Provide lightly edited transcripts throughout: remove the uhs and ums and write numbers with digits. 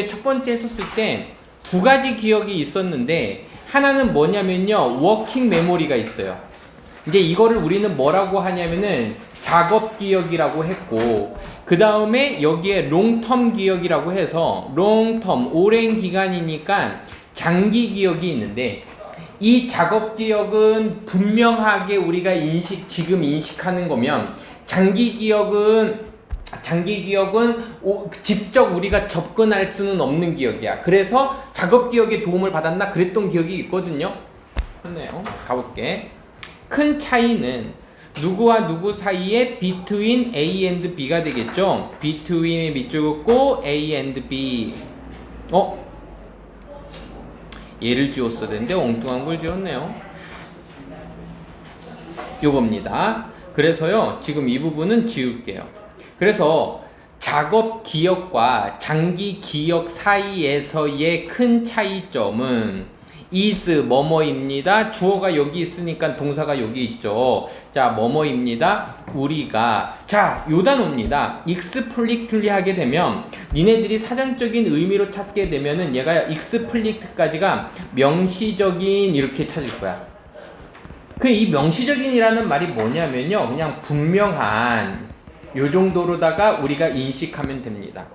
첫 번째 했었을 때 두 가지 기억이 있었는데 하나는 뭐냐면요, 워킹 메모리가 있어요. 이제 이거를 우리는 뭐라고 하냐면은 작업 기억이라고 했고, 그 다음에 여기에 롱텀 기억이라고 해서 롱텀 오랜 기간이니까 장기 기억이 있는데, 이 작업 기억은 분명하게 우리가 지금 인식하는 거면, 장기 기억은 직접 우리가 접근할 수는 없는 기억이야. 그래서 작업 기억에 도움을 받았나 그랬던 기억이 있거든요. 그렇네요. 가볼게. 큰 차이는 누구와 누구 사이에 between A and B가 되겠죠. between의 밑줄 긋고 A and B. 얘를 지웠어야 되는데 엉뚱한 걸 지웠네요. 요겁니다. 그래서요, 지금 이 부분은 지울게요. 그래서 작업 기억과 장기 기억 사이에서의 큰 차이점은 is 뭐뭐입니다. 주어가 여기 있으니까 동사가 여기 있죠. 자, 뭐뭐입니다. 우리가, 자, 요 단어입니다. explicitly 하게 되면 니네들이 사전적인 의미로 찾게 되면은 얘가 explicit까지가 명시적인 이렇게 찾을 거야. 이 명시적인이라는 말이 뭐냐면요, 그냥 분명한, 요 정도로다가 우리가 인식하면 됩니다.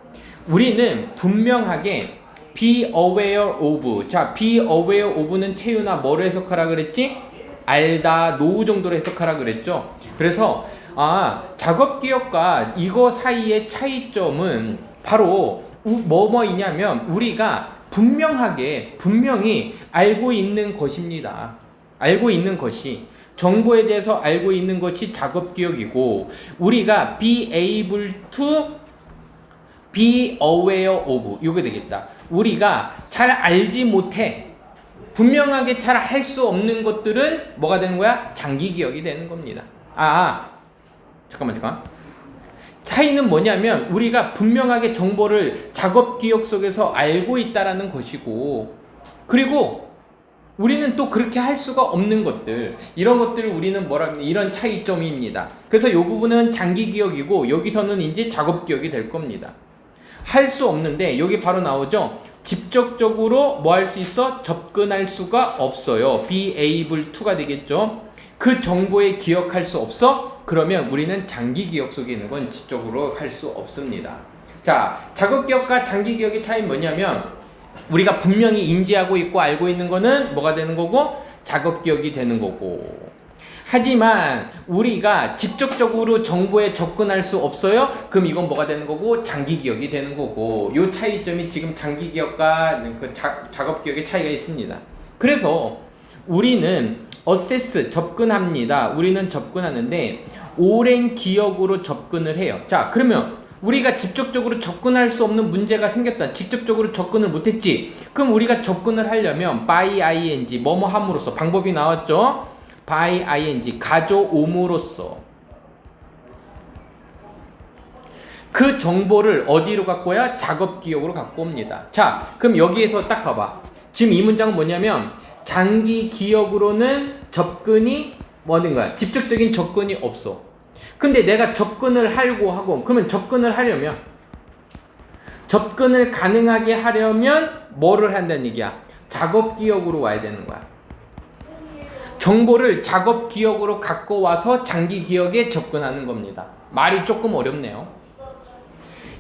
우리는 분명하게 be aware of, 자, be aware of는 채유나 뭐로 해석하라 그랬지? 알다, 노우 정도로 해석하라 그랬죠. 그래서 작업 기억과 이거 사이의 차이점은 바로 뭐뭐이냐면 우리가 분명히 알고 있는 것입니다. 알고 있는 것이, 정보에 대해서 알고 있는 것이 작업 기억이고, 우리가 be able to be aware of, 이거 되겠다. 우리가 잘 알지 못해, 분명하게 잘 할 수 없는 것들은 뭐가 되는 거야? 장기 기억이 되는 겁니다. 잠깐만. 차이는 뭐냐면 우리가 분명하게 정보를 작업 기억 속에서 알고 있다라는 것이고, 그리고 우리는 또 그렇게 할 수가 없는 것들, 이런 것들을 우리는 이런 차이점입니다. 그래서 이 부분은 장기 기억이고, 여기서는 이제 작업 기억이 될 겁니다. 할 수 없는데 여기 바로 나오죠. 직접적으로 뭐 할 수 있어? 접근할 수가 없어요. be able to가 되겠죠. 그 정보에 기억할 수 없어? 그러면 우리는 장기 기억 속에 있는 건 직접적으로 할 수 없습니다. 자, 작업 기억과 장기 기억의 차이는 뭐냐면 우리가 분명히 인지하고 있고 알고 있는 거는 뭐가 되는 거고? 작업 기억이 되는 거고. 하지만 우리가 직접적으로 정보에 접근할 수 없어요? 그럼 이건 뭐가 되는 거고? 장기 기억이 되는 거고. 요 차이점이 지금 장기 기억과 작업 기억의 차이가 있습니다. 그래서 우리는 assess, 접근합니다. 우리는 접근하는데 오랜 기억으로 접근을 해요. 자, 그러면 우리가 직접적으로 접근할 수 없는 문제가 생겼다. 직접적으로 접근을 못했지. 그럼 우리가 접근을 하려면 by ing, 뭐뭐 함으로써, 방법이 나왔죠? by ing, 가져옴으로써 그 정보를 어디로 갖고 와야? 작업 기억으로 갖고 옵니다. 자, 그럼 여기에서 딱 봐봐. 지금 이 문장은 뭐냐면 장기 기억으로는 접근이 뭐는 거야? 직접적인 접근이 없어. 근데 내가 접근을 하고 그러면 접근을 가능하게 하려면 뭐를 한다는 얘기야? 작업 기억으로 와야 되는 거야. 정보를 작업 기억으로 갖고 와서 장기 기억에 접근하는 겁니다. 말이 조금 어렵네요.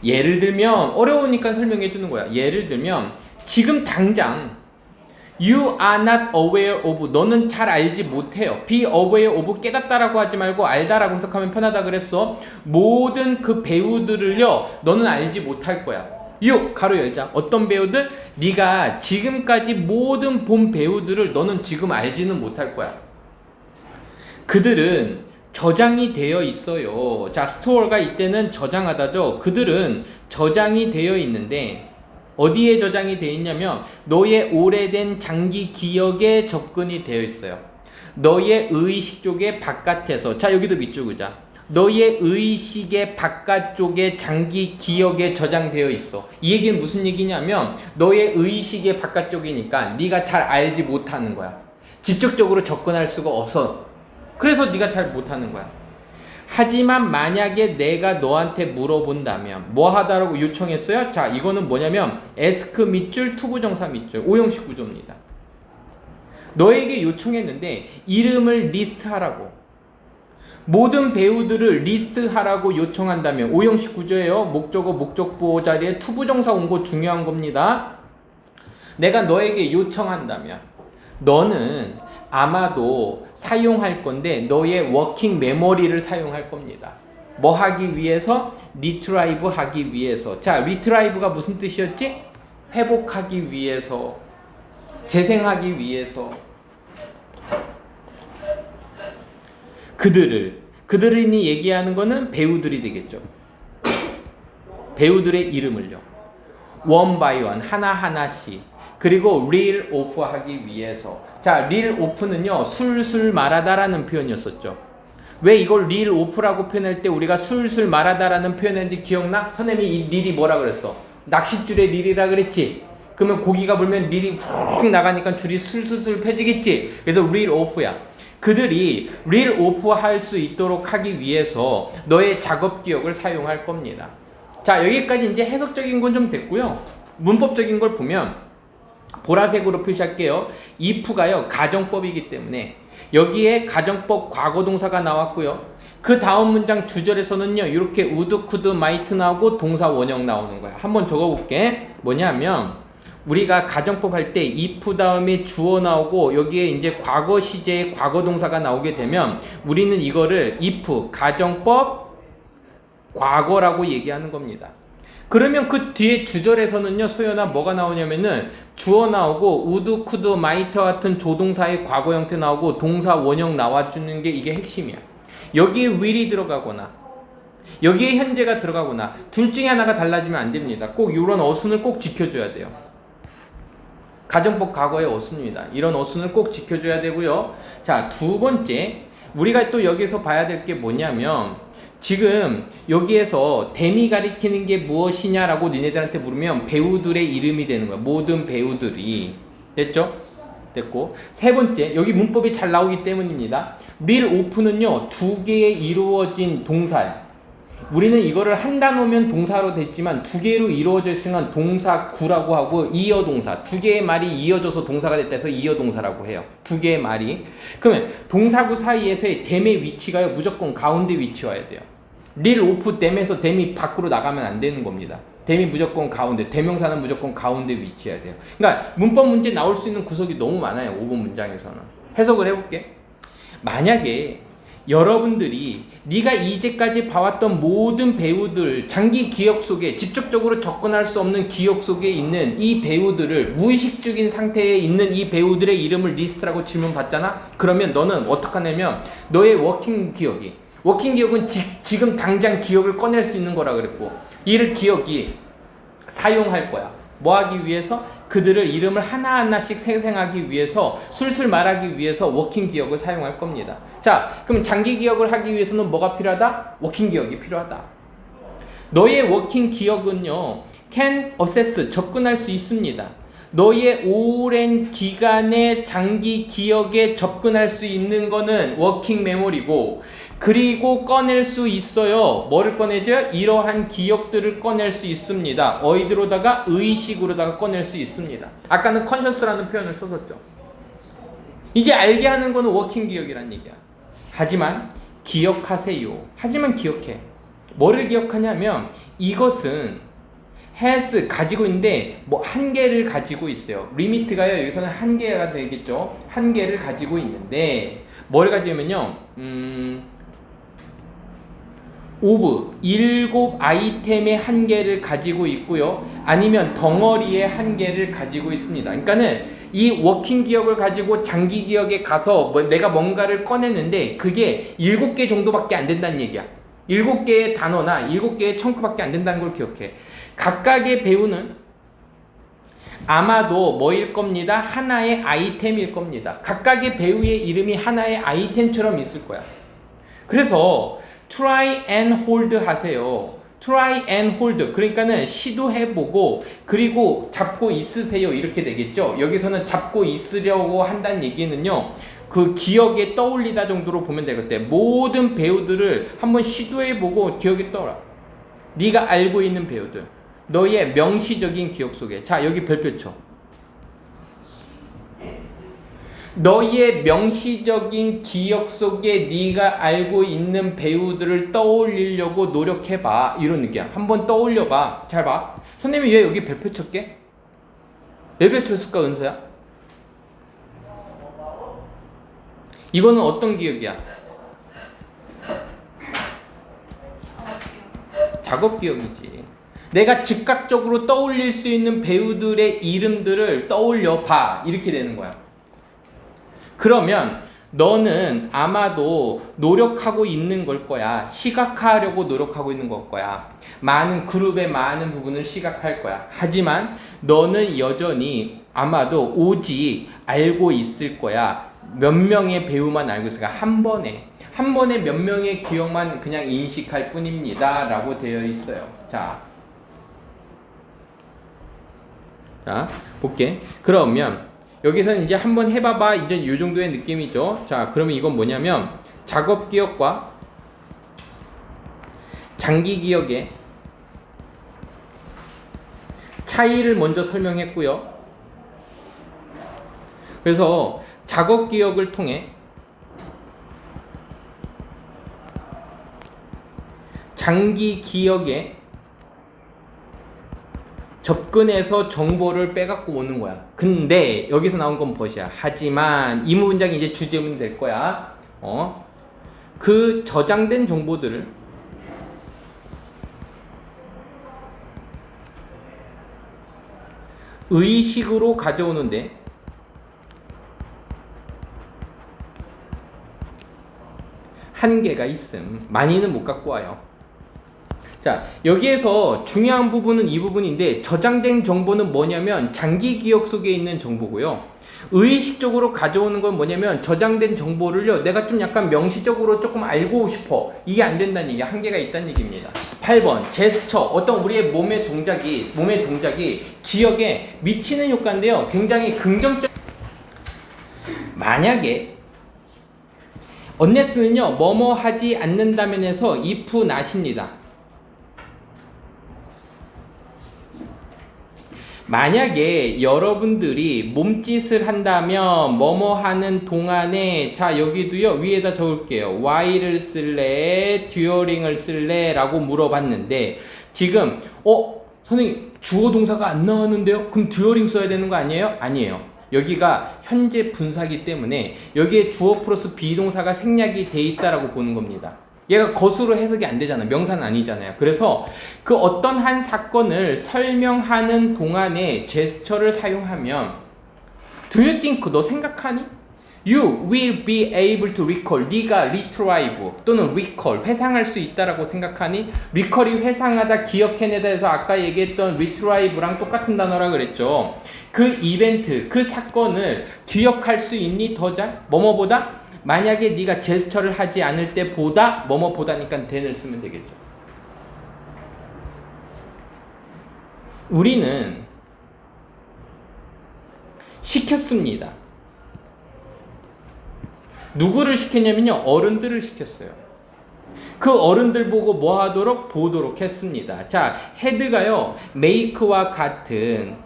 예를 들면, 어려우니까 설명해 주는 거야. 예를 들면 지금 당장 You are not aware of, 너는 잘 알지 못해요. be aware of, 깨닫다라고 하지 말고 알다라고 해석하면 편하다 그랬어. 모든 그 배우들을요, 너는 알지 못할 거야. You, 가로 열자. 어떤 배우들? 네가 지금까지 모든 본 배우들을 너는 지금 알지는 못할 거야. 그들은 저장이 되어 있어요. 자, 스토어가 이때는 저장하다죠. 그들은 저장이 되어 있는데 어디에 저장이 되어 있냐면 너의 오래된 장기 기억에 접근이 되어 있어요. 너의 의식 쪽의 바깥에서, 자, 여기도 밑줄 그자. 너의 의식의 바깥쪽에 장기 기억에 저장되어 있어. 이 얘기는 무슨 얘기냐면 너의 의식의 바깥쪽이니까 네가 잘 알지 못하는 거야. 직접적으로 접근할 수가 없어. 그래서 네가 잘 못하는 거야. 하지만 만약에 내가 너한테 물어본다면 뭐 하다라고 요청했어요? 자, 이거는 뭐냐면 에스크 밑줄 투부정사 밑줄 오형식 구조입니다. 너에게 요청했는데 이름을 리스트하라고, 모든 배우들을 리스트하라고 요청한다면 오형식 구조예요. 목적어 목적보 자리에 투부정사 온 거 중요한 겁니다. 내가 너에게 요청한다면 너는 아마도 사용할 건데 너의 워킹 메모리를 사용할 겁니다. 뭐 하기 위해서? 리트라이브 하기 위해서. 자, 리트라이브가 무슨 뜻이었지? 회복하기 위해서, 재생하기 위해서. 그들이 얘기하는 거는 배우들이 되겠죠. 배우들의 이름을요. one by one, 하나하나씩. 그리고 reel off 하기 위해서. 자, reel off는요, 술술 말하다라는 표현이었었죠. 왜 이걸 reel off라고 표현할 때 우리가 술술 말하다라는 표현했는지 기억나? 선생님이 이 릴이 뭐라 그랬어? 낚싯줄의 릴이라 그랬지? 그러면 고기가 물면 릴이 훅 나가니까 줄이 술술술 펴지겠지? 그래서 reel off야. 그들이 reel off 할 수 있도록 하기 위해서 너의 작업 기억을 사용할 겁니다. 자, 여기까지 이제 해석적인 건 좀 됐고요. 문법적인 걸 보면 보라색으로 표시할게요. if가요, 가정법이기 때문에 여기에 가정법 과거동사가 나왔고요. 그 다음 문장 주절에서는요, 이렇게 would, could, might 나오고 동사 원형 나오는 거야. 한번 적어볼게. 뭐냐면 우리가 가정법 할 때 if 다음에 주어 나오고 여기에 이제 과거 시제의 과거동사가 나오게 되면 우리는 이거를 if 가정법 과거라고 얘기하는 겁니다. 그러면 그 뒤에 주절에서는요, 소연아 뭐가 나오냐면은 주어 나오고 would, could, might 같은 조동사의 과거 형태 나오고 동사 원형 나와주는 게 이게 핵심이야. 여기에 will이 들어가거나 여기에 현재가 들어가거나 둘 중에 하나가 달라지면 안 됩니다. 꼭 이런 어순을 꼭 지켜줘야 돼요. 가정법 과거의 어순입니다. 이런 어순을 꼭 지켜줘야 되고요. 자, 두 번째, 우리가 또 여기서 봐야 될 게 뭐냐면 지금 여기에서 댐이 가리키는 게 무엇이냐라고 니네들한테 물으면 배우들의 이름이 되는 거야. 모든 배우들이. 됐죠? 됐고, 세 번째, 여기 문법이 잘 나오기 때문입니다. reel off는요, 두 개의 이루어진 동사야. 우리는 이거를 한 단어면 동사로 됐지만 두 개로 이루어져 있으면 동사 구라고 하고 이어 동사, 두 개의 말이 이어져서 동사가 됐다 해서 이어 동사라고 해요. 두 개의 말이. 그러면 동사구 사이에서의 댐의 위치가요, 무조건 가운데 위치해야 돼요. reel off 댐에서 댐이 밖으로 나가면 안 되는 겁니다. 댐이 무조건 가운데, 대명사는 무조건 가운데 위치해야 돼요. 그러니까 문법 문제 나올 수 있는 구석이 너무 많아요. 5번 문장에서는. 해석을 해볼게. 만약에 여러분들이 네가 이제까지 봐왔던 모든 배우들 장기 기억 속에 직접적으로 접근할 수 없는 기억 속에 있는 이 배우들을 무의식적인 상태에 있는 이 배우들의 이름을 리스트라고 질문 받잖아? 그러면 너는 어떡하냐면 너의 워킹 기억은 지금 당장 기억을 꺼낼 수 있는 거라 그랬고 이를 기억이 사용할 거야. 뭐 하기 위해서? 그들을 이름을 하나하나씩 생생하기 위해서 술술 말하기 위해서 워킹 기억을 사용할 겁니다. 자, 그럼 장기 기억을 하기 위해서는 뭐가 필요하다? 워킹 기억이 필요하다. 너의 워킹 기억은요, can access, 접근할 수 있습니다. 너의 오랜 기간의 장기 기억에 접근할 수 있는 거는 워킹 메모리고, 그리고 꺼낼 수 있어요. 뭐를 꺼내죠? 이러한 기억들을 꺼낼 수 있습니다. 어디로다가? 의식으로다가 꺼낼 수 있습니다. 아까는 conscious라는 표현을 썼었죠. 이제 알게 하는 거는 워킹 기억이란 얘기야. 하지만 기억하세요. 하지만 기억해. 뭐를 기억하냐면 이것은 has 가지고 있는데 뭐 한계를 가지고 있어요. 리미트가요, 여기서는 한계가 되겠죠. 한계를 가지고 있는데 뭐를 가지면요, 오브 7 아이템의 한계를 가지고 있고요. 아니면 덩어리의 한계를 가지고 있습니다. 그러니까는 이 워킹 기억을 가지고 장기 기억에 가서 내가 뭔가를 꺼냈는데 그게 7개 정도밖에 안 된다는 얘기야. 7개의 단어나 7개의 청크밖에 안 된다는 걸 기억해. 각각의 배우는 아마도 뭐일 겁니다? 하나의 아이템일 겁니다. 각각의 배우의 이름이 하나의 아이템처럼 있을 거야. 그래서 try and hold 하세요. try and hold. 그러니까는 시도해보고 그리고 잡고 있으세요. 이렇게 되겠죠. 여기서는 잡고 있으려고 한다는 얘기는요, 그 기억에 떠올리다 정도로 보면 되겠대. 모든 배우들을 한번 시도해보고 기억에 떠올라. 네가 알고 있는 배우들, 너의 명시적인 기억 속에. 자, 여기 별표 쳐. 너의 명시적인 기억 속에 네가 알고 있는 배우들을 떠올리려고 노력해봐. 이런 느낌. 한번 떠올려봐. 잘 봐. 선생님이 왜 여기 별표 쳤게? 왜 별표 쳤을까, 은서야? 이거는 어떤 기억이야? 작업 기억이지. 내가 즉각적으로 떠올릴 수 있는 배우들의 이름들을 떠올려 봐. 이렇게 되는 거야. 그러면 너는 아마도 노력하고 있는 걸 거야. 시각화하려고 노력하고 있는 걸 거야. 많은 그룹의 많은 부분을 시각할 거야. 하지만 너는 여전히 아마도 오직 알고 있을 거야. 몇 명의 배우만 알고 있을까? 한 번에 몇 명의 기억만 그냥 인식할 뿐입니다. 라고 되어 있어요. 자, 볼게. 그러면 여기서는 이제 한번 해봐봐. 이제 이 정도의 느낌이죠. 자, 그러면 이건 뭐냐면 작업 기억과 장기 기억의 차이를 먼저 설명했고요. 그래서 작업 기억을 통해 장기 기억에 접근해서 정보를 빼갖고 오는 거야. 근데 여기서 나온 건 벗이야. 하지만 이 문장이 이제 주제문이 될 거야. 그 저장된 정보들을 의식으로 가져오는데 한계가 있음. 많이는 못 갖고 와요. 자, 여기에서 중요한 부분은 이 부분인데 저장된 정보는 뭐냐면 장기 기억 속에 있는 정보고요. 의식적으로 가져오는 건 뭐냐면 저장된 정보를요, 내가 좀 약간 명시적으로 조금 알고 싶어. 이게 안 된다는 얘기, 한계가 있다는 얘기입니다. 8번 제스처, 어떤 우리의 몸의 동작이 기억에 미치는 효과인데요, 굉장히 긍정적. 만약에 unless는요 뭐뭐 하지 않는다면에서 if not입니다. 만약에 여러분들이 몸짓을 한다면 뭐뭐 하는 동안에, 자 여기도요 위에다 적을게요. while을 쓸래 during을 쓸래 라고 물어봤는데 지금 선생님 주어 동사가 안 나왔는데요? 그럼 during 써야 되는 거 아니에요? 아니에요. 여기가 현재 분사기 때문에 여기에 주어 플러스 비동사가 생략이 돼 있다라고 보는 겁니다. 얘가 것으로 해석이 안 되잖아요. 명사는 아니잖아요. 그래서 그 어떤 한 사건을 설명하는 동안에 제스처를 사용하면 Do you think, 너 생각하니? You will be able to recall. 네가 retrieve 또는 recall, 회상할 수 있다라고 생각하니? recall이 회상하다, 기억해내다 해서 아까 얘기했던 retrieve랑 똑같은 단어라 그랬죠. 그 이벤트, 그 사건을 기억할 수 있니? 더 잘? 뭐뭐보다? 만약에 네가 제스처를 하지 않을 때보다 뭐뭐보다니까 than을 쓰면 되겠죠. 우리는 시켰습니다. 누구를 시켰냐면요, 어른들을 시켰어요. 그 어른들 보고 뭐 하도록? 보도록 했습니다. 자, had가요 make와 같은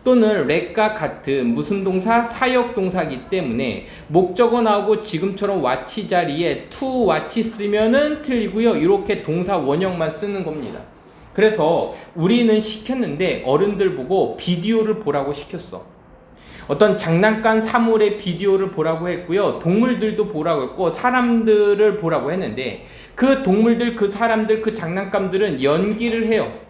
또는 let과 같은 무슨 동사? 사역 동사이기 때문에 목적어 나오고 지금처럼 watch 자리에 to watch 쓰면은 틀리고요. 이렇게 동사 원형만 쓰는 겁니다. 그래서 우리는 시켰는데 어른들 보고 비디오를 보라고 시켰어. 어떤 장난감 사물의 비디오를 보라고 했고요. 동물들도 보라고 했고 사람들을 보라고 했는데 그 동물들, 그 사람들, 그 장난감들은 연기를 해요.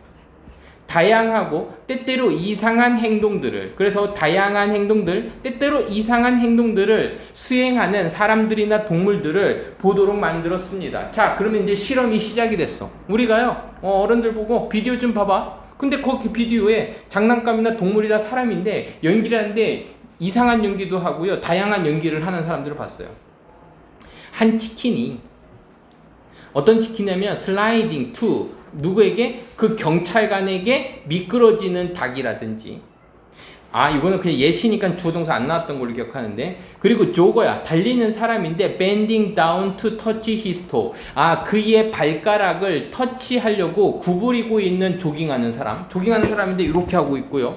다양하고 때때로 이상한 행동들을, 그래서 다양한 행동들, 때때로 이상한 행동들을 수행하는 사람들이나 동물들을 보도록 만들었습니다. 자, 그러면 이제 실험이 시작이 됐어. 우리가요 어른들 보고 비디오 좀 봐봐. 근데 거기 비디오에 장난감이나 동물이나 사람인데 연기를 하는데 이상한 연기도 하고요, 다양한 연기를 하는 사람들을 봤어요. 한 치킨이, 어떤 치킨이냐면 슬라이딩 투, 누구에게? 그 경찰관에게 미끄러지는 닭이라든지 이거는 그냥 예시니까 주어 동사 안 나왔던 걸로 기억하는데. 그리고 조거야. 달리는 사람인데 bending down to touch his toe. 그의 발가락을 터치하려고 구부리고 있는 조깅하는 사람. 조깅하는 사람인데 이렇게 하고 있고요.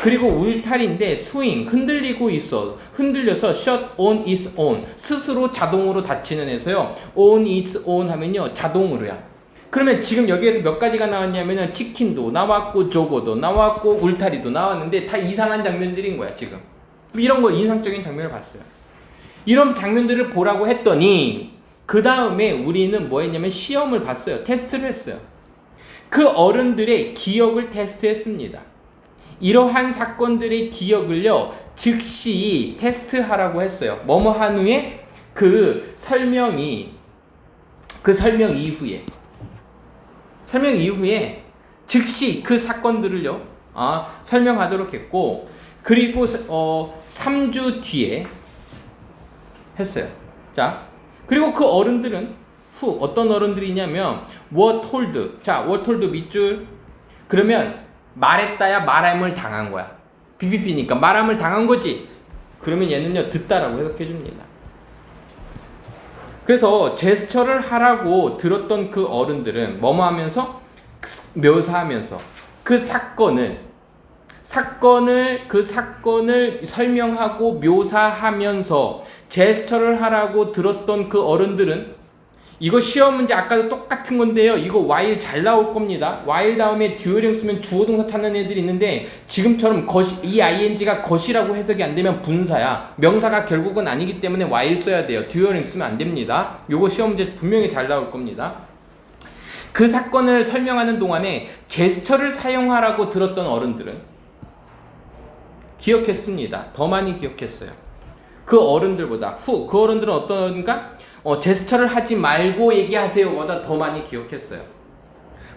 그리고 울타리인데 swing, 흔들리고 있어. 흔들려서 shut on its own. 스스로 자동으로 닫히는 해서요. on its own 하면요. 자동으로야. 그러면 지금 여기에서 몇 가지가 나왔냐면은 치킨도 나왔고 조거도 나왔고 울타리도 나왔는데 다 이상한 장면들인 거야 지금. 이런 거 인상적인 장면을 봤어요. 이런 장면들을 보라고 했더니 그 다음에 우리는 뭐 했냐면 시험을 봤어요. 테스트를 했어요. 그 어른들의 기억을 테스트했습니다. 이러한 사건들의 기억을요 즉시 테스트하라고 했어요. 뭐뭐 한 후에 그 설명 이후에 즉시 그 사건들을요 설명하도록 했고, 그리고 3주 뒤에 했어요. 자, 그리고 그 어른들은 어떤 어른들이냐면 what told. 자, what told 밑줄. 그러면 말했다야 말함을 당한 거야. BBP니까 말함을 당한 거지. 그러면 얘는요 듣다라고 해석해 줍니다. 그래서 제스처를 하라고 들었던 그 어른들은 뭐뭐 하면서 묘사하면서 그 사건을 설명하고 묘사하면서 제스처를 하라고 들었던 그 어른들은 이거 시험 문제 아까도 똑같은 건데요. 이거 while 잘 나올 겁니다. while 다음에 듀어링 쓰면 주어 동사 찾는 애들이 있는데 지금처럼 이 ing가 것이라고 해석이 안 되면 분사야. 명사가 결국은 아니기 때문에 while 써야 돼요. 듀어링 쓰면 안 됩니다. 요거 시험 문제 분명히 잘 나올 겁니다. 그 사건을 설명하는 동안에 제스처를 사용하라고 들었던 어른들은 기억했습니다. 더 많이 기억했어요. 그 어른들보다 그 어른들은 어떤 어른가? 제스처를 하지 말고 얘기하세요보다 더 많이 기억했어요.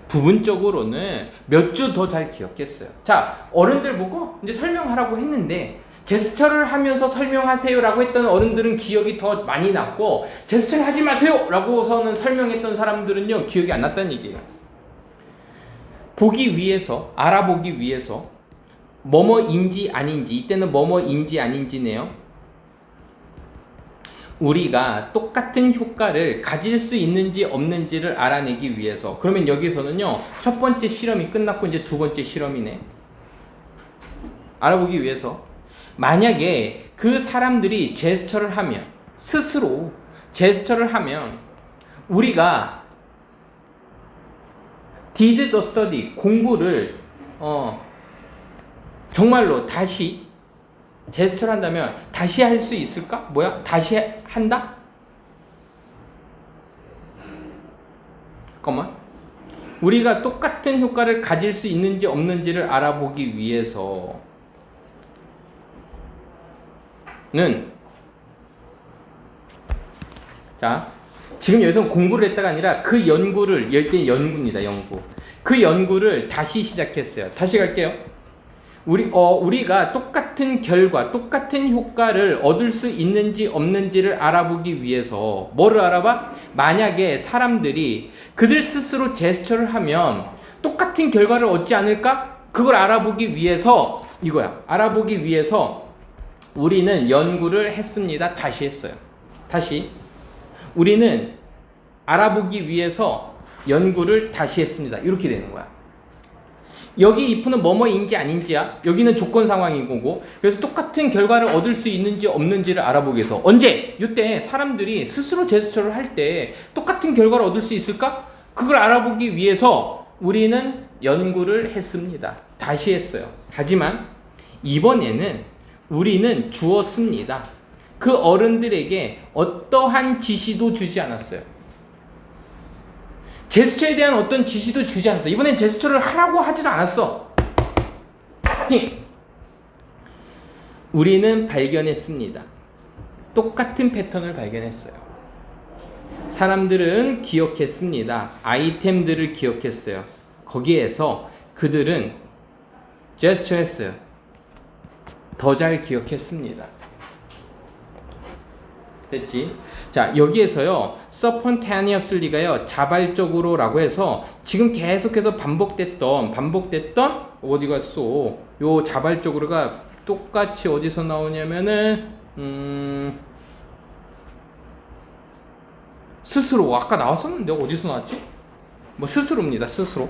부분적으로는 몇 주 더 잘 기억했어요. 자, 어른들 보고 이제 설명하라고 했는데 제스처를 하면서 설명하세요라고 했던 어른들은 기억이 더 많이 났고, 제스처를 하지 마세요라고서는 설명했던 사람들은요 기억이 안 났다는 얘기예요. 알아보기 위해서 뭐뭐인지 아닌지, 이때는 뭐뭐인지 아닌지네요. 우리가 똑같은 효과를 가질 수 있는지 없는지를 알아내기 위해서. 그러면 여기서는요 첫 번째 실험이 끝났고 이제 두 번째 실험이네. 알아보기 위해서 만약에 그 사람들이 제스처를 하면, 스스로 제스처를 하면 우리가 did the study, 공부를 정말로 다시 제스처를 한다면 다시 할 수 있을까? 다시 한다? 잠깐만. 우리가 똑같은 효과를 가질 수 있는지 없는지를 알아보기 위해서는 자, 지금 여기서 공부를 했다가 아니라 그 연구를, 연구입니다. 그 연구를 다시 시작했어요. 다시 갈게요. 우리가 똑같은 결과, 똑같은 효과를 얻을 수 있는지 없는지를 알아보기 위해서 뭐를 알아봐? 만약에 사람들이 그들 스스로 제스처를 하면 똑같은 결과를 얻지 않을까? 그걸 알아보기 위해서 이거야. 알아보기 위해서 우리는 연구를 했습니다. 다시 했어요. 다시. 우리는 알아보기 위해서 연구를 다시 했습니다. 이렇게 되는 거야. 여기 if는 뭐뭐인지 아닌지야. 여기는 조건 상황인 거고. 그래서 똑같은 결과를 얻을 수 있는지 없는지를 알아보기 위해서. 언제? 이때 사람들이 스스로 제스처를 할 때 똑같은 결과를 얻을 수 있을까? 그걸 알아보기 위해서 우리는 연구를 했습니다. 다시 했어요. 하지만 이번에는 우리는 주었습니다. 그 어른들에게 어떠한 지시도 주지 않았어요. 제스처에 대한 어떤 지시도 주지 않았어. 이번엔 제스처를 하라고 하지도 않았어. 우리는 발견했습니다. 똑같은 패턴을 발견했어요. 사람들은 기억했습니다. 아이템들을 기억했어요. 거기에서 그들은 제스처 했어요. 더 잘 기억했습니다. 됐지? 자, 여기에서요 spontaneously가요 자발적으로라고 해서 지금 계속해서 반복됐던 어디 갔어? 요 자발적으로가 똑같이 어디서 나오냐면은 스스로 아까 나왔었는데 어디서 나왔지? 뭐 스스로입니다. 스스로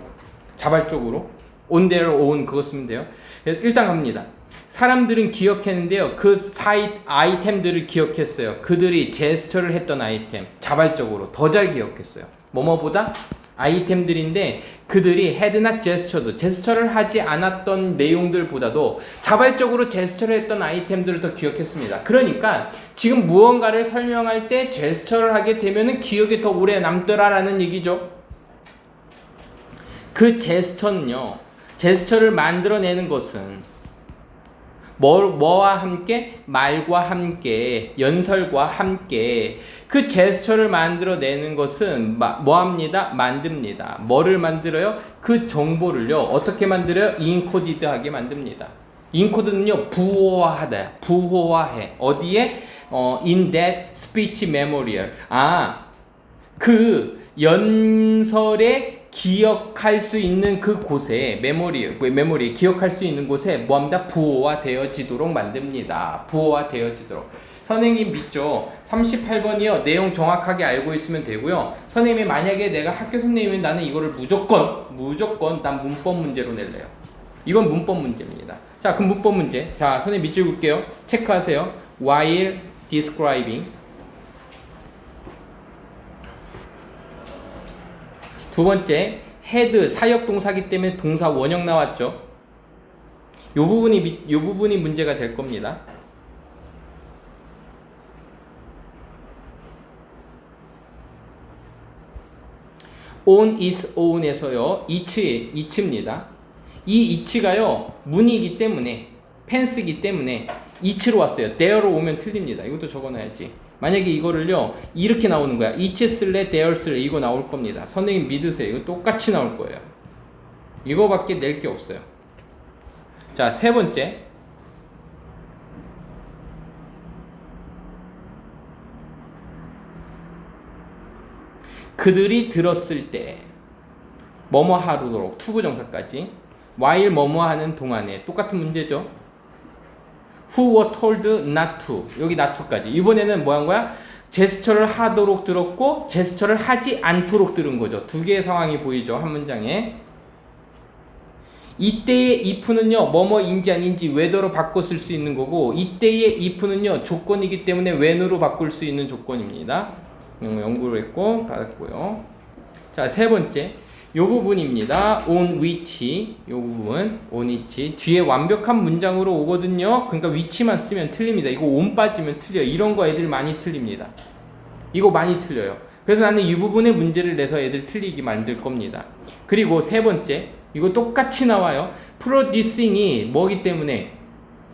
자발적으로 on their own 그거 쓰면 돼요. 일단 갑니다. 사람들은 기억했는데요. 그 아이템들을 기억했어요. 그들이 제스처를 했던 아이템 자발적으로 더 잘 기억했어요. 뭐뭐보다 아이템들인데 그들이 had not gestured 제스처를 하지 않았던 내용들보다도 자발적으로 제스처를 했던 아이템들을 더 기억했습니다. 그러니까 지금 무언가를 설명할 때 제스처를 하게 되면은 기억이 더 오래 남더라라는 얘기죠. 그 제스처는요. 제스처를 만들어내는 것은 뭐와 함께? 말과 함께, 연설과 함께 그 제스처를 만들어내는 것은 뭐합니다? 만듭니다. 뭐를 만들어요? 그 정보를요. 어떻게 만들어요? 인코디드하게 만듭니다. 인코드는요. 부호화하다. 부호화해. 어디에? in that speech memorial. 그 연설에 기억할 수 있는 그 곳에 메모리 기억할 수 있는 곳에 뭐합니다? 부호화 되어지도록 만듭니다. 부호화 되어지도록. 선생님 믿죠? 38번이요. 내용 정확하게 알고 있으면 되고요. 선생님이 만약에 내가 학교 선생님이면 나는 이거를 무조건 난 문법 문제로 낼래요. 이건 문법 문제입니다. 자, 그럼 문법 문제. 자, 선생님 밑줄 볼게요. 체크하세요. While describing. 두 번째, had 사역동사기 때문에 동사 원형 나왔죠. 요 부분이 문제가 될 겁니다. on is on에서요. each입니다. 이 each가요. 문이기 때문에 펜스기 때문에 each로 왔어요. there로 오면 틀립니다. 이것도 적어놔야지. 만약에 이거를요 이렇게 나오는 거야. each 쓸래 there 쓸래 이거 나올 겁니다. 선생님 믿으세요. 이거 똑같이 나올 거예요. 이거밖에 낼 게 없어요. 자, 세 번째. 그들이 들었을 때 뭐뭐 하도록 투부정사까지 while 뭐뭐 하는 동안에 똑같은 문제죠. Who were told not to. 여기 not to까지. 이번에는 뭐 한 거야? 제스처를 하도록 들었고 제스처를 하지 않도록 들은 거죠. 두 개의 상황이 보이죠. 한 문장에. 이때의 if는요. 뭐뭐인지 아닌지 whether로 바꿔 쓸 수 있는 거고 이때의 if는요. 조건이기 때문에 when으로 바꿀 수 있는 조건입니다. 연구를 했고 받았고요. 자, 세 번째. 요 부분입니다. on which 요 부분 on which 뒤에 완벽한 문장으로 오거든요. 그러니까 which만 쓰면 틀립니다. 이거 on 빠지면 틀려요. 이런 거 애들 많이 틀립니다. 이거 많이 틀려요. 그래서 나는 이 부분에 문제를 내서 애들 틀리게 만들 겁니다. 그리고 세 번째 이거 똑같이 나와요. producing이 뭐기 때문에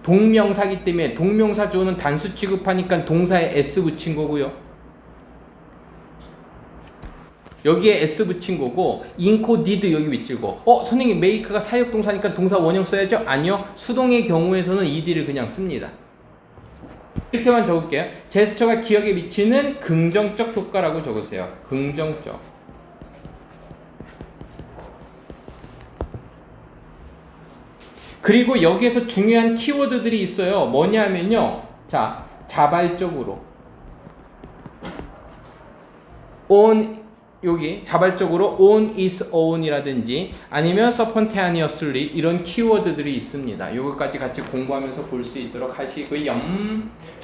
동명사기 때문에 동명사 주어는 단수 취급하니까 동사에 s 붙인 거고요. 여기에 s 붙인 거고 encoded 여기 밑줄고 선생님 make가 사역동사니까 동사 원형 써야죠? 아니요. 수동의 경우에서는 ed를 그냥 씁니다. 이렇게만 적을게요. 제스처가 기억에 미치는 긍정적 효과라고 적으세요. 긍정적. 그리고 여기에서 중요한 키워드들이 있어요. 뭐냐면요. 자, 자발적으로 on 여기 자발적으로 on is on이라든지 아니면 spontaneously 이런 키워드들이 있습니다. 이거까지 같이 공부하면서 볼 수 있도록 하시고요.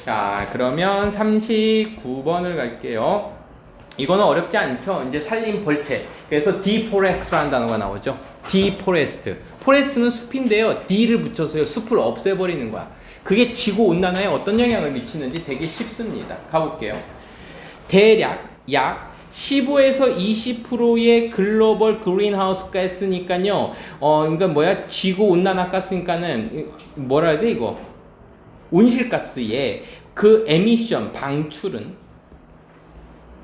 자, 그러면 39번을 갈게요. 이거는 어렵지 않죠? 이제 산림 벌채. 그래서 deforest라는 단어가 나오죠. deforest. forest는 숲인데요. d를 붙여서요. 숲을 없애버리는 거야. 그게 지구온난화에 어떤 영향을 미치는지 되게 쉽습니다. 가볼게요. 대략 약 15에서 20%의 글로벌 그린하우스 가스니까요. 그러니까 뭐야? 지구 온난화 가스니까는 뭐라 해야 돼 이거? 온실가스의 그 에미션 방출은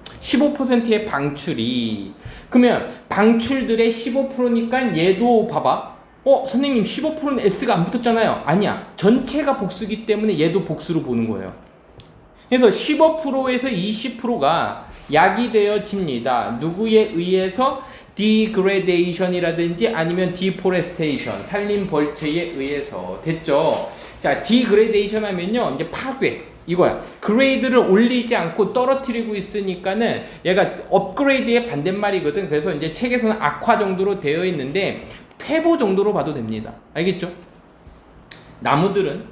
15%의 방출이 그러면 방출들의 15%니까 얘도 봐봐. 선생님 15%는 S가 안 붙었잖아요. 아니야. 전체가 복수기 때문에 얘도 복수로 보는 거예요. 그래서 15%에서 20%가 약이 되어집니다. 누구에 의해서? degradation이라든지 아니면 deforestation, 산림 벌채에 의해서. 됐죠? 자, degradation 하면요, 이제 파괴. 이거야. 그레이드를 올리지 않고 떨어뜨리고 있으니까는 얘가 업그레이드의 반대말이거든. 그래서 이제 책에서는 악화 정도로 되어 있는데 퇴보 정도로 봐도 됩니다. 알겠죠? 나무들은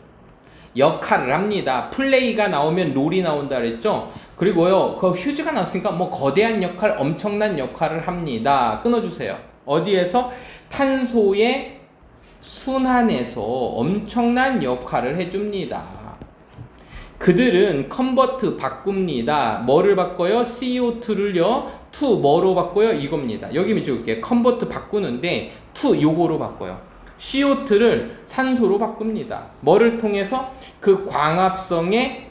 역할을 합니다. 플레이가 나오면 롤이 나온다 그랬죠? 그리고요, 그 휴즈가 나왔으니까 뭐 거대한 역할, 엄청난 역할을 합니다. 끊어주세요. 어디에서? 탄소의 순환에서 엄청난 역할을 해줍니다. 그들은 컨버트 바꿉니다. 뭐를 바꿔요? CO2를요. to 뭐로 바꿔요? 이겁니다. 여기 적을게요. 컨버트 바꾸는데 to 요거로 바꿔요. CO2를 산소로 바꿉니다. 뭐를 통해서? 그 광합성의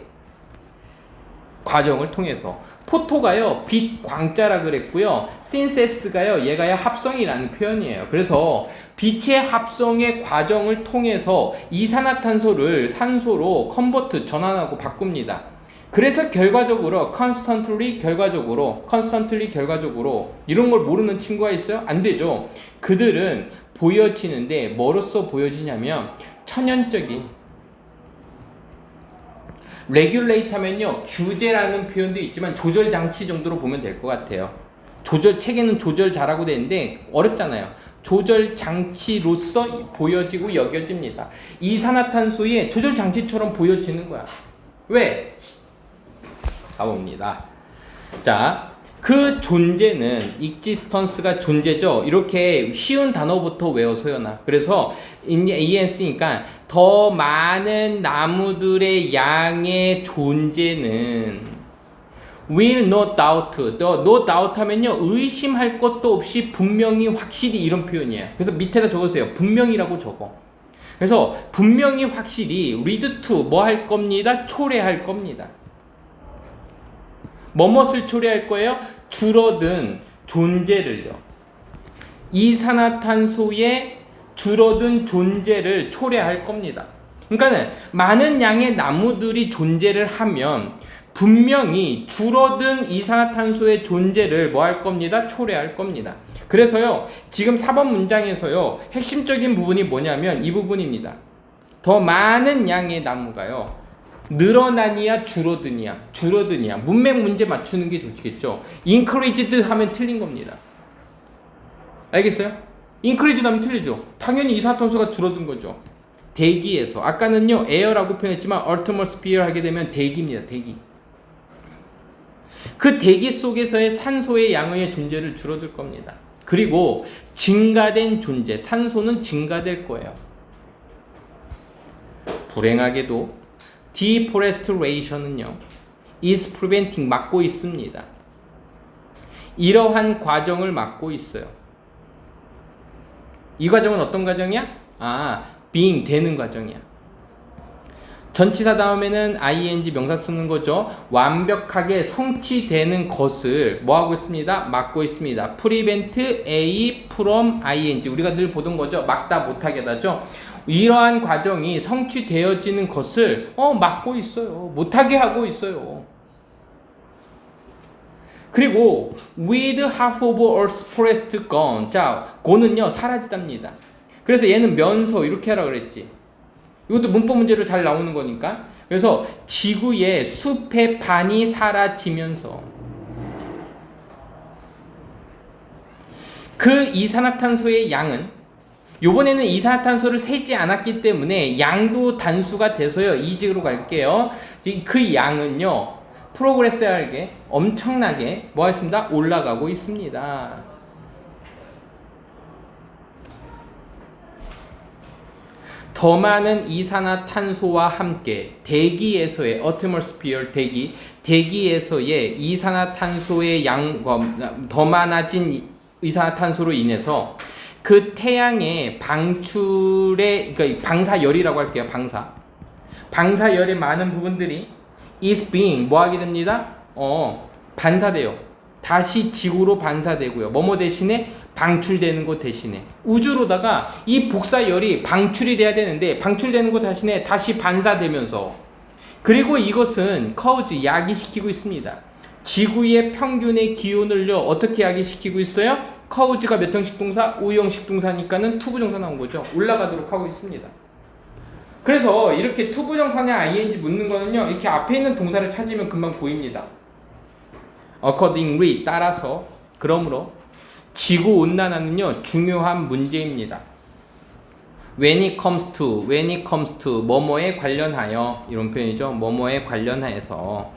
과정을 통해서. 포토가요, 빛 광자라 그랬고요. 신세스가요, 얘가요 합성이라는 표현이에요. 그래서 빛의 합성의 과정을 통해서 이산화탄소를 산소로 컨버트 전환하고 바꿉니다. 그래서 결과적으로 constantly 결과적으로 이런 걸 모르는 친구가 있어요? 안 되죠. 그들은 보여지는데 뭐로써 보여지냐면 천연적인 레귤레이트 하면요, 규제라는 표현도 있지만 조절 장치 정도로 보면 될 것 같아요. 책에는 조절 잘하고 되는데 어렵잖아요. 조절 장치로서 보여지고 여겨집니다. 이산화탄소의 조절 장치처럼 보여지는 거야. 왜? 가봅니다. 자, 그 존재는 existence가 존재죠. 이렇게 쉬운 단어부터 외워 소연아. 그래서 이제 ANC니까 더 많은 나무들의 양의 존재는 will no doubt. no doubt 하면요, 의심할 것도 없이 분명히 확실히 이런 표현이에요. 그래서 밑에다 적으세요. 분명히라고 적어. 그래서 분명히 확실히 lead to 뭐 할 겁니다? 초래할 겁니다. 뭐뭇을 초래할 거예요? 줄어든 존재를요. 이산화탄소의 줄어든 존재를 초래할 겁니다. 그러니까는 많은 양의 나무들이 존재를 하면 분명히 줄어든 이산화탄소의 존재를 뭐 할 겁니다? 초래할 겁니다. 그래서요, 지금 4번 문장에서요, 핵심적인 부분이 뭐냐면 이 부분입니다. 더 많은 양의 나무가요, 늘어나니야 줄어드니야 문맥 문제 맞추는 게 좋겠죠. increased 하면 틀린 겁니다. 알겠어요? increased 하면 틀리죠. 당연히 이산화탄소가 줄어든 거죠. 대기에서. 아까는요, air라고 표현했지만 atmosphere 하게 되면 대기입니다. 대기. 그 대기 속에서의 산소의 양의 존재를 줄어들 겁니다. 그리고 증가된 존재, 산소는 증가될 거예요. 불행하게도 deforestation은요, is preventing, 막고 있습니다. 이러한 과정을 막고 있어요. 이 과정은 어떤 과정이야? being, 되는 과정이야. 전치사 다음에는 ing 명사 쓰는 거죠. 완벽하게 성취되는 것을 뭐 하고 있습니다? 막고 있습니다. prevent a from ing. 우리가 늘 보던 거죠. 막다 못하게 하죠. 이러한 과정이 성취되어지는 것을 막고 있어요. 못하게 하고 있어요. 그리고 with half of Earth's forest gone. 자, gone은요, 사라지답니다. 그래서 얘는 면서 이렇게 하라 그랬지. 이것도 문법 문제로 잘 나오는 거니까. 그래서 지구의 숲의 반이 사라지면서 그 이산화탄소의 양은, 요번에는 이산화탄소를 세지 않았기 때문에 양도 단수가 돼서요, 이직으로 갈게요. 그 양은요, 프로그레스하게 엄청나게 뭐 했습니다? 올라가고 있습니다. 더 많은 이산화탄소와 함께 대기에서의 atmosphere, 대기에서의 이산화탄소의 더 많아진 이산화탄소로 인해서 그 태양의 방출의, 그러니까 방사열이라고 할게요. 방사열의 많은 부분들이 is being 뭐 하게 됩니다? 반사돼요. 다시 지구로 반사되고요. 뭐뭐 대신에? 방출되는 것 대신에. 우주로다가 이 복사열이 방출이 돼야 되는데 방출되는 것 대신에 다시 반사되면서, 그리고 이것은 cause, 야기시키고 있습니다. 지구의 평균의 기온을요, 어떻게 야기시키고 있어요? cause가 몇 형식 동사? 5형식 동사니까는 투부정사 나온 거죠. 올라가도록 하고 있습니다. 그래서 이렇게 투부정사냐 ing 묻는 거는요, 이렇게 앞에 있는 동사를 찾으면 금방 보입니다. accordingly, 따라서, 그러므로 지구온난화는요 중요한 문제입니다. when it comes to 뭐뭐에 관련하여, 이런 표현이죠. 뭐뭐에 관련해서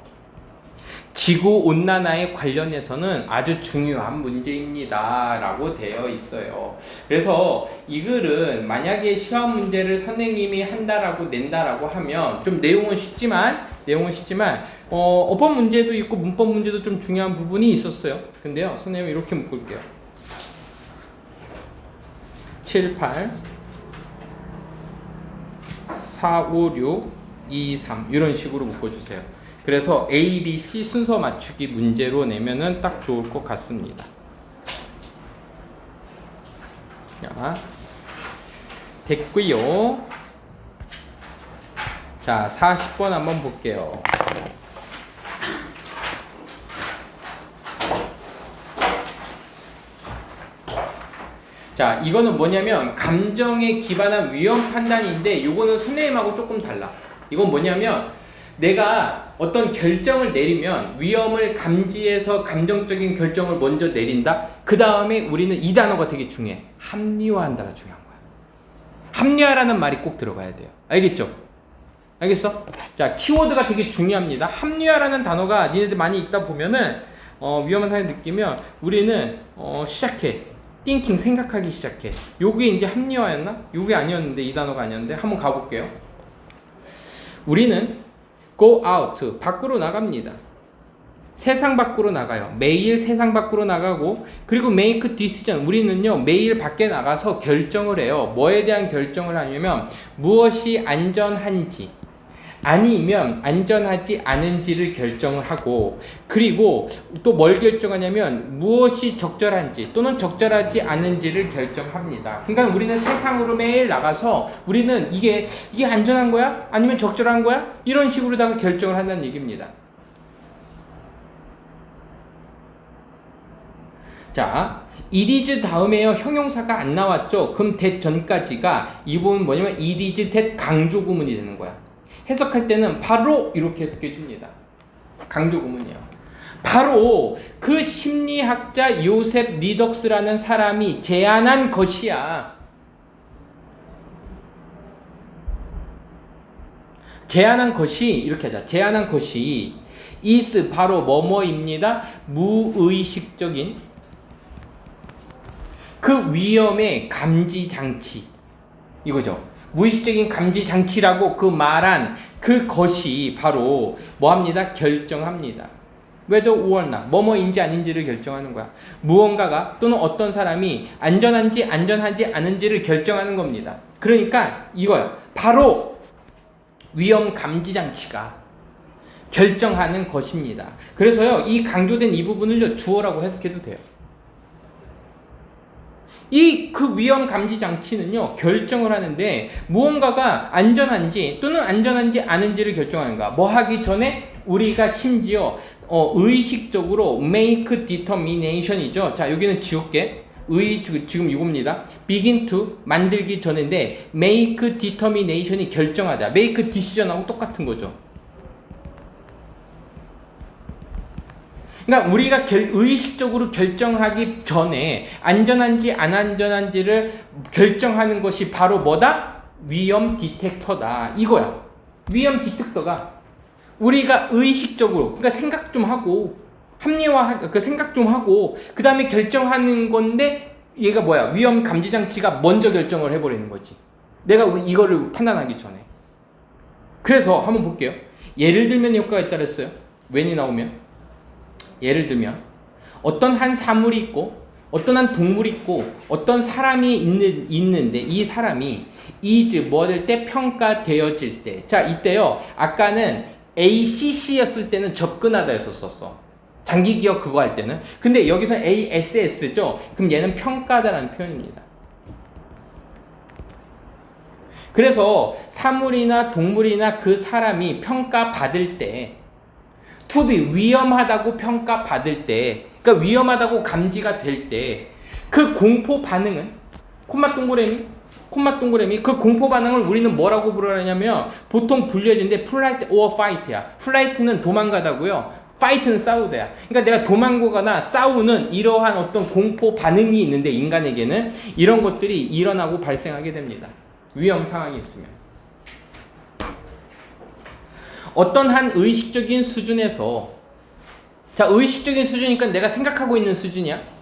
지구온난화에 관련해서는 아주 중요한 문제입니다 라고 되어 있어요. 그래서 이 글은 만약에 시험 문제를 선생님이 한다라고 낸다라고 하면 좀 내용은 쉽지만 어법 문제도 있고 문법 문제도 좀 중요한 부분이 있었어요. 근데요 선생님이 이렇게 묶을게요. 7, 8 4, 5, 6 2, 3 이런 식으로 묶어주세요. 그래서 A, B, C 순서 맞추기 문제로 내면은 딱 좋을 것 같습니다. 자, 됐고요. 자, 40번 한번 볼게요. 자, 이거는 뭐냐면 감정에 기반한 위험 판단인데 요거는 선생님하고 조금 달라. 이건 뭐냐면 내가 어떤 결정을 내리면 위험을 감지해서 감정적인 결정을 먼저 내린다. 그 다음에 우리는 이 단어가 되게 중요해. 합리화한다가 중요한 거야. 합리화라는 말이 꼭 들어가야 돼요. 알겠죠? 알겠어? 자, 키워드가 되게 중요합니다. 합리화라는 단어가 니네들 많이 읽다 보면은 위험한 상황을 느끼면 우리는 시작해. 띵킹 생각하기 시작해. 요게 이제 합리화였나? 요게 아니었는데, 이 단어가 아니었는데 한번 가볼게요. 우리는 go out, 밖으로 나갑니다. 세상 밖으로 나가요. 매일 세상 밖으로 나가고, 그리고 make decision, 우리는요 매일 밖에 나가서 결정을 해요. 뭐에 대한 결정을 하냐면 무엇이 안전한지 아니면 안전하지 않은지를 결정을 하고, 그리고 또 뭘 결정하냐면 무엇이 적절한지 또는 적절하지 않은지를 결정합니다. 그러니까 우리는 세상으로 매일 나가서 우리는 이게 안전한 거야? 아니면 적절한 거야? 이런 식으로다가 결정을 한다는 얘기입니다. 자, it is 다음에요 형용사가 안 나왔죠? 그럼 that 전까지가 이 부분 뭐냐면 it is that 강조 구문이 되는 거야. 해석할 때는 바로 이렇게 해석해 줍니다. 강조 구문이요. 바로 그 심리학자 요셉 리덕스라는 사람이 제안한 것이야. 제안한 것이, 이렇게 하자. 제안한 것이 is 바로 뭐뭐입니다. 무의식적인 그 위험의 감지 장치, 이거죠. 무의식적인 감지 장치라고 그 말한 그것이 바로 뭐합니다? 결정합니다. whether or not, 뭐뭐인지 아닌지를 결정하는 거야. 무언가가 또는 어떤 사람이 안전한지 안전하지 않은지를 결정하는 겁니다. 그러니까 이거야. 바로 위험 감지 장치가 결정하는 것입니다. 그래서요, 이 강조된 이 부분을요, 주어라고 해석해도 돼요. 그 위험 감지 장치는요 결정을 하는데 무언가가 안전한지 또는 안전한지 않은지를 결정하는 거야. 뭐 하기 전에 우리가 심지어 의식적으로 make determination이죠. 자, 여기는 지울게. 지금 이겁니다. begin to 만들기 전인데 make determination이 결정하다. make decision하고 똑같은 거죠. 그러니까 우리가 의식적으로 결정하기 전에 안전한지 안 안전한지를 결정하는 것이 바로 뭐다? 위험 디텍터다. 이거야. 위험 디텍터가 우리가 의식적으로, 그러니까 생각 좀 하고 합리화, 그 생각 좀 하고 그 다음에 결정하는 건데, 얘가 뭐야? 위험 감지 장치가 먼저 결정을 해버리는 거지. 내가 이거를 판단하기 전에. 그래서 한번 볼게요. 예를 들면 효과가 있다 그랬어요. when이 나오면. 예를 들면 어떤 한 사물이 있고 어떤 한 동물이 있고 어떤 사람이 있는데 이 사람이 is 뭐될 때 평가되어질 때, 자 이때요 아까는 ACC였을 때는 접근하다 했었어. 장기 기억 그거 할 때는. 근데 여기서 ASS죠. 그럼 얘는 평가다라는 표현입니다. 그래서 사물이나 동물이나 그 사람이 평가받을 때, to be 위험하다고 평가받을 때, 그러니까 위험하다고 감지가 될 때, 그 공포 반응은 콤마 동그라미 그 공포 반응을 우리는 뭐라고 부르냐면 보통 분류해주는데 flight or fight야. flight는 도망가다고요. fight는 싸우다야. 그러니까 내가 도망가거나 싸우는 이러한 어떤 공포 반응이 있는데 인간에게는 이런 것들이 일어나고 발생하게 됩니다. 위험 상황이 있으면. 어떤 한 의식적인 수준에서 자, 의식적인 수준이니까 내가 생각하고 있는 수준이야.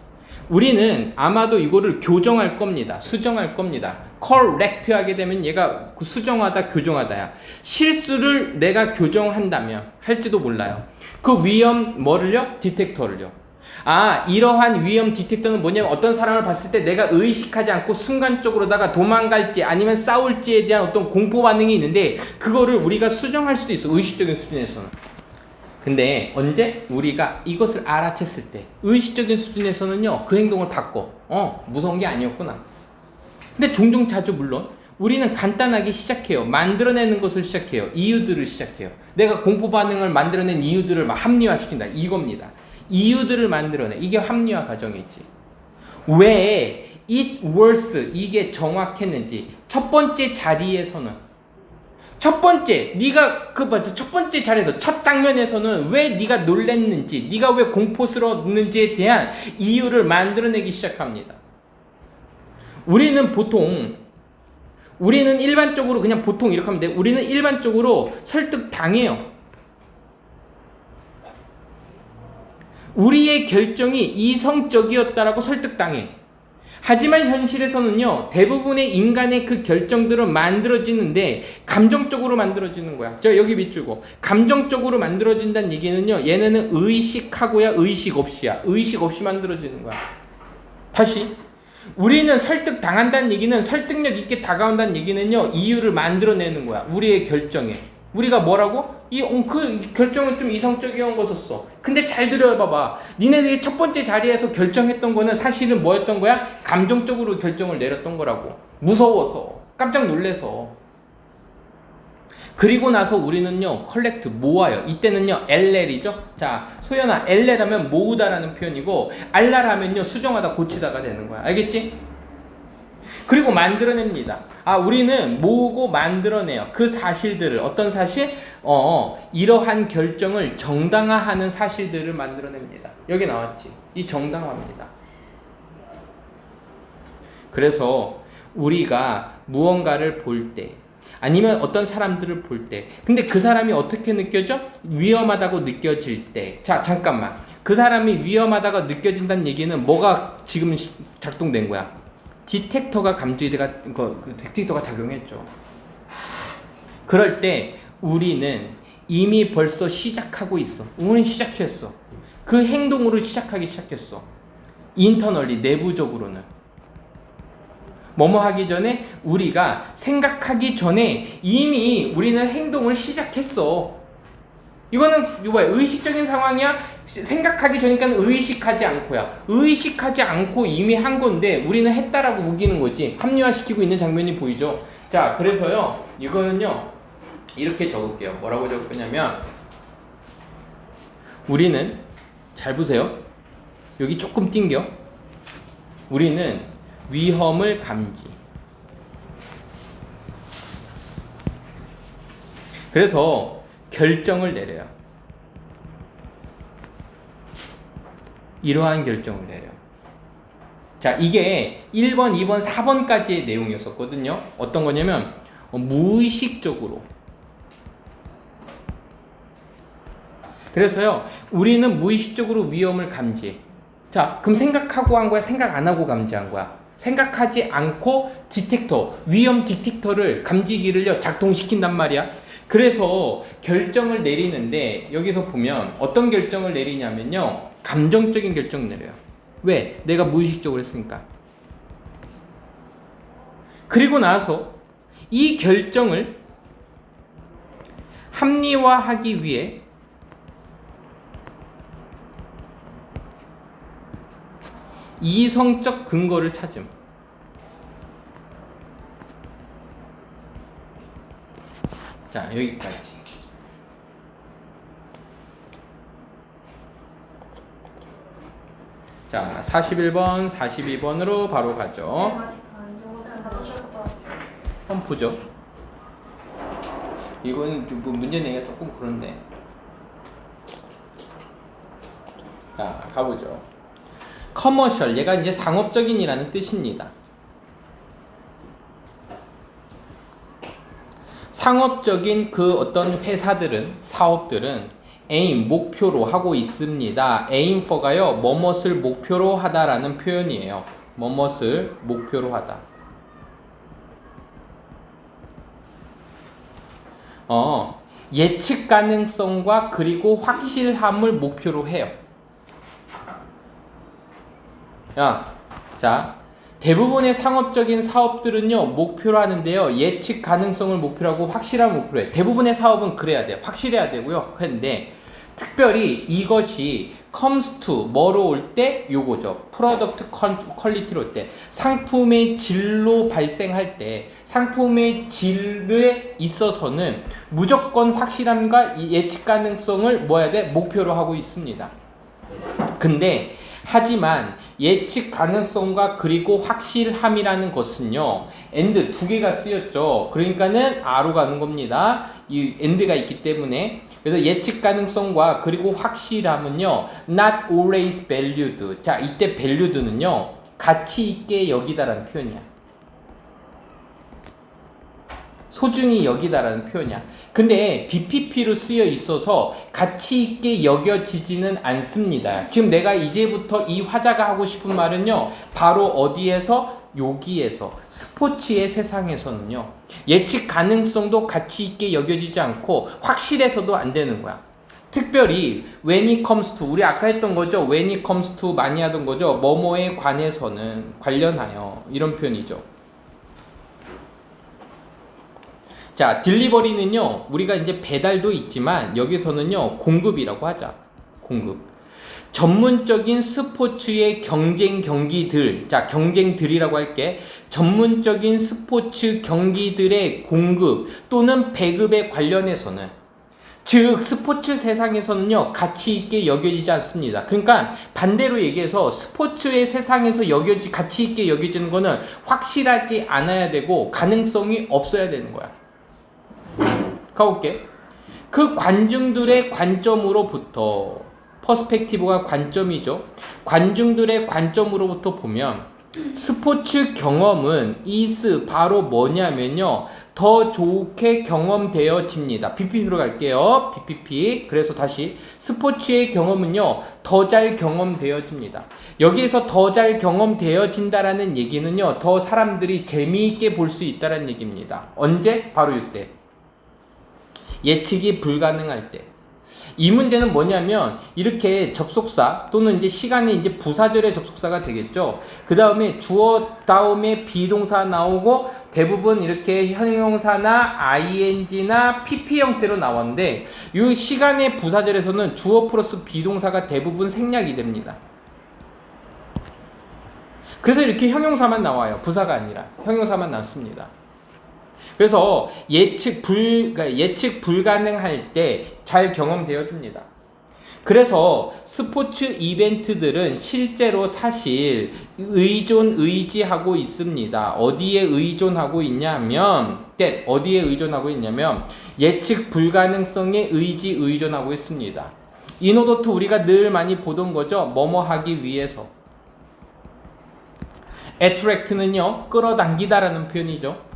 우리는 아마도 이거를 교정할 겁니다. 수정할 겁니다. correct 하게 되면 얘가 수정하다, 교정하다야. 실수를 내가 교정한다면 할지도 몰라요. 그 위험 뭐를요? 디텍터를요. 아, 이러한 위험 디텍터는 뭐냐면 어떤 사람을 봤을 때 내가 의식하지 않고 순간적으로다가 도망갈지 아니면 싸울지에 대한 어떤 공포 반응이 있는데 그거를 우리가 수정할 수도 있어. 의식적인 수준에서는. 근데 언제 우리가 이것을 알아챘을 때 의식적인 수준에서는요 그 행동을 바꿔 무서운 게 아니었구나. 근데 종종 자주 물론 우리는 간단하게 시작해요. 만들어내는 것을 시작해요. 이유들을 시작해요. 내가 공포 반응을 만들어낸 이유들을 막 합리화시킨다 이겁니다. 이유들을 만들어내. 이게 합리화 과정이지. 왜 it was 이게 정확했는지 첫 번째 자리에서는 첫 번째, 네가 첫 번째 자리에서 첫 장면에서는 왜 네가 놀랬는지, 네가 왜 공포스러웠는지에 대한 이유를 만들어내기 시작합니다. 우리는 일반적으로 그냥 보통 이렇게 하면 돼. 우리는 일반적으로 설득당해요. 우리의 결정이 이성적이었다라고 설득당해. 하지만 현실에서는요 대부분의 인간의 그 결정들은 만들어지는데 감정적으로 만들어지는 거야. 저 여기 밑줄고 감정적으로 만들어진다는 얘기는요 얘네는 의식하고야 의식 없이야. 의식 없이 만들어지는 거야. 다시 우리는 설득당한다는 얘기는 설득력 있게 다가온다는 얘기는요 이유를 만들어내는 거야. 우리의 결정에 우리가 뭐라고? 그 결정은 좀 이성적이었던 거였어. 근데 잘 들여봐봐. 니네들이 첫 번째 자리에서 결정했던 거는 사실은 뭐였던 거야? 감정적으로 결정을 내렸던 거라고. 무서워서, 깜짝 놀래서. 그리고 나서 우리는요, 컬렉트, 모아요. 이때는요, LL이죠? 자, 소연아, LL하면 모으다라는 표현이고, 알라라면요, 수정하다, 고치다가 되는 거야. 알겠지? 그리고 만들어냅니다. 아, 우리는 모으고 만들어내요. 그 사실들을, 어떤 사실? 이러한 결정을 정당화하는 사실들을 만들어냅니다. 여기 나왔지. 이 정당화입니다. 그래서 우리가 무언가를 볼 때, 아니면 어떤 사람들을 볼 때, 근데 그 사람이 어떻게 느껴져? 위험하다고 느껴질 때. 자, 잠깐만. 그 사람이 위험하다고 느껴진다는 얘기는 뭐가 지금 작동된 거야? 디텍터가 디텍터가 작용했죠. 그럴 때 우리는 이미 벌써 시작하고 있어. 우리는 시작했어. 그 행동으로 시작하기 시작했어. 인터널리, 내부적으로는. 뭐뭐 하기 전에 우리가 생각하기 전에 이미 우리는 행동을 시작했어. 이거는 뭐야? 의식적인 상황이야? 생각하기 전이니까 의식하지 않고야. 의식하지 않고 이미 한 건데 우리는 했다라고 우기는 거지. 합리화시키고 있는 장면이 보이죠? 자, 그래서요. 이거는요. 이렇게 적을게요. 뭐라고 적을 거냐면 우리는 잘 보세요. 여기 조금 띵겨. 우리는 위험을 감지. 그래서 결정을 내려요. 이러한 결정을 내려요. 자, 이게 1번, 2번, 4번까지의 내용이었었거든요. 어떤 거냐면 무의식적으로. 그래서요, 우리는 무의식적으로 위험을 감지해. 자, 그럼 생각하고 한 거야? 생각 안 하고 감지한 거야? 생각하지 않고 디텍터, 위험 디텍터를 감지기를요, 작동시킨단 말이야. 그래서 결정을 내리는데 여기서 보면 어떤 결정을 내리냐면요. 감정적인 결정을 내려요. 왜? 내가 무의식적으로 했으니까. 그리고 나서 이 결정을 합리화하기 위해 이성적 근거를 찾음. 자, 여기까지. 자, 41번, 42번으로 바로 가죠. 한번 보죠. 이거는 뭐 문제 내기가 조금 그런데. 자, 가보죠. 커머셜, 얘가 이제 상업적인이라는 뜻입니다. 상업적인 그 어떤 회사들은, 사업들은 aim, 목표로 하고 있습니다. aim for가요, 뭐뭇을 목표로 하다라는 표현이에요. 뭐뭇을 목표로 하다. 예측 가능성과 그리고 확실함을 목표로 해요. 자, 대부분의 상업적인 사업들은요, 목표로 하는데요, 예측 가능성을 목표로 하고 확실함을 목표로 해요. 대부분의 사업은 그래야 돼요. 확실해야 되고요. 근데 특별히 이것이 comes to 뭐로 올 때 요거죠. product quality로 올 때, 상품의 질로 발생할 때, 상품의 질에 있어서는 무조건 확실함과 예측 가능성을 뭐 해야 돼? 목표로 하고 있습니다. 근데 하지만 예측 가능성과 그리고 확실함이라는 것은요, and 두 개가 쓰였죠. 그러니까는 R로 가는 겁니다. 이 and가 있기 때문에. 그래서 예측 가능성과 그리고 확실함은요, not always valued. 자, 이때 valued는요, 가치 있게 여기다라는 표현이야. 소중히 여기다라는 표현이야. 근데 BPP로 쓰여 있어서 가치 있게 여겨지지는 않습니다. 지금 내가 이제부터 이 화자가 하고 싶은 말은요, 바로 어디에서? 여기에서, 스포츠의 세상에서는요, 예측 가능성도 가치 있게 여겨지지 않고 확실해서도 안 되는 거야. 특별히 when it comes to, 우리 아까 했던 거죠. when it comes to 많이 하던 거죠. 뭐뭐에 관해서는, 관련하여, 이런 표현이죠. 자, 딜리버리는요, 우리가 이제 배달도 있지만 여기서는요, 공급이라고 하자. 공급. 전문적인 스포츠의 경쟁 경기들, 자, 경쟁들이라고 할게. 전문적인 스포츠 경기들의 공급 또는 배급에 관련해서는, 즉 스포츠 세상에서는요, 가치 있게 여겨지지 않습니다. 그러니까 반대로 얘기해서 스포츠의 세상에서 가치 있게 여겨지는 거는 확실하지 않아야 되고 가능성이 없어야 되는 거야. 가볼게. 그 관중들의 관점으로부터, 퍼스펙티브가 관점이죠. 관중들의 관점으로부터 보면 스포츠 경험은 is 바로 뭐냐면요, 더 좋게 경험되어집니다. BPP로 갈게요. BPP. 그래서 다시 스포츠의 경험은요, 더 잘 경험되어집니다. 여기에서 더 잘 경험되어진다라는 얘기는요, 더 사람들이 재미있게 볼 수 있다는 얘기입니다. 언제? 바로 이때. 예측이 불가능할 때. 이 문제는 뭐냐면, 이렇게 접속사 또는 이제 시간이 이제 부사절의 접속사가 되겠죠. 그 다음에 주어 다음에 비동사 나오고 대부분 이렇게 형용사나 ing나 pp 형태로 나왔는데, 이 시간의 부사절에서는 주어 플러스 비동사가 대부분 생략이 됩니다. 그래서 이렇게 형용사만 나와요. 부사가 아니라 형용사만 나왔습니다. 그래서 예측 불가능할 때 잘 경험되어집니다. 그래서 스포츠 이벤트들은 실제로 사실 의지하고 있습니다. 어디에 의존하고 있냐면, 어디에 의존하고 있냐면 예측 불가능성에 의존하고 있습니다. 인오더투 우리가 늘 많이 보던 거죠. 뭐뭐 하기 위해서. attract는요, 끌어당기다라는 표현이죠.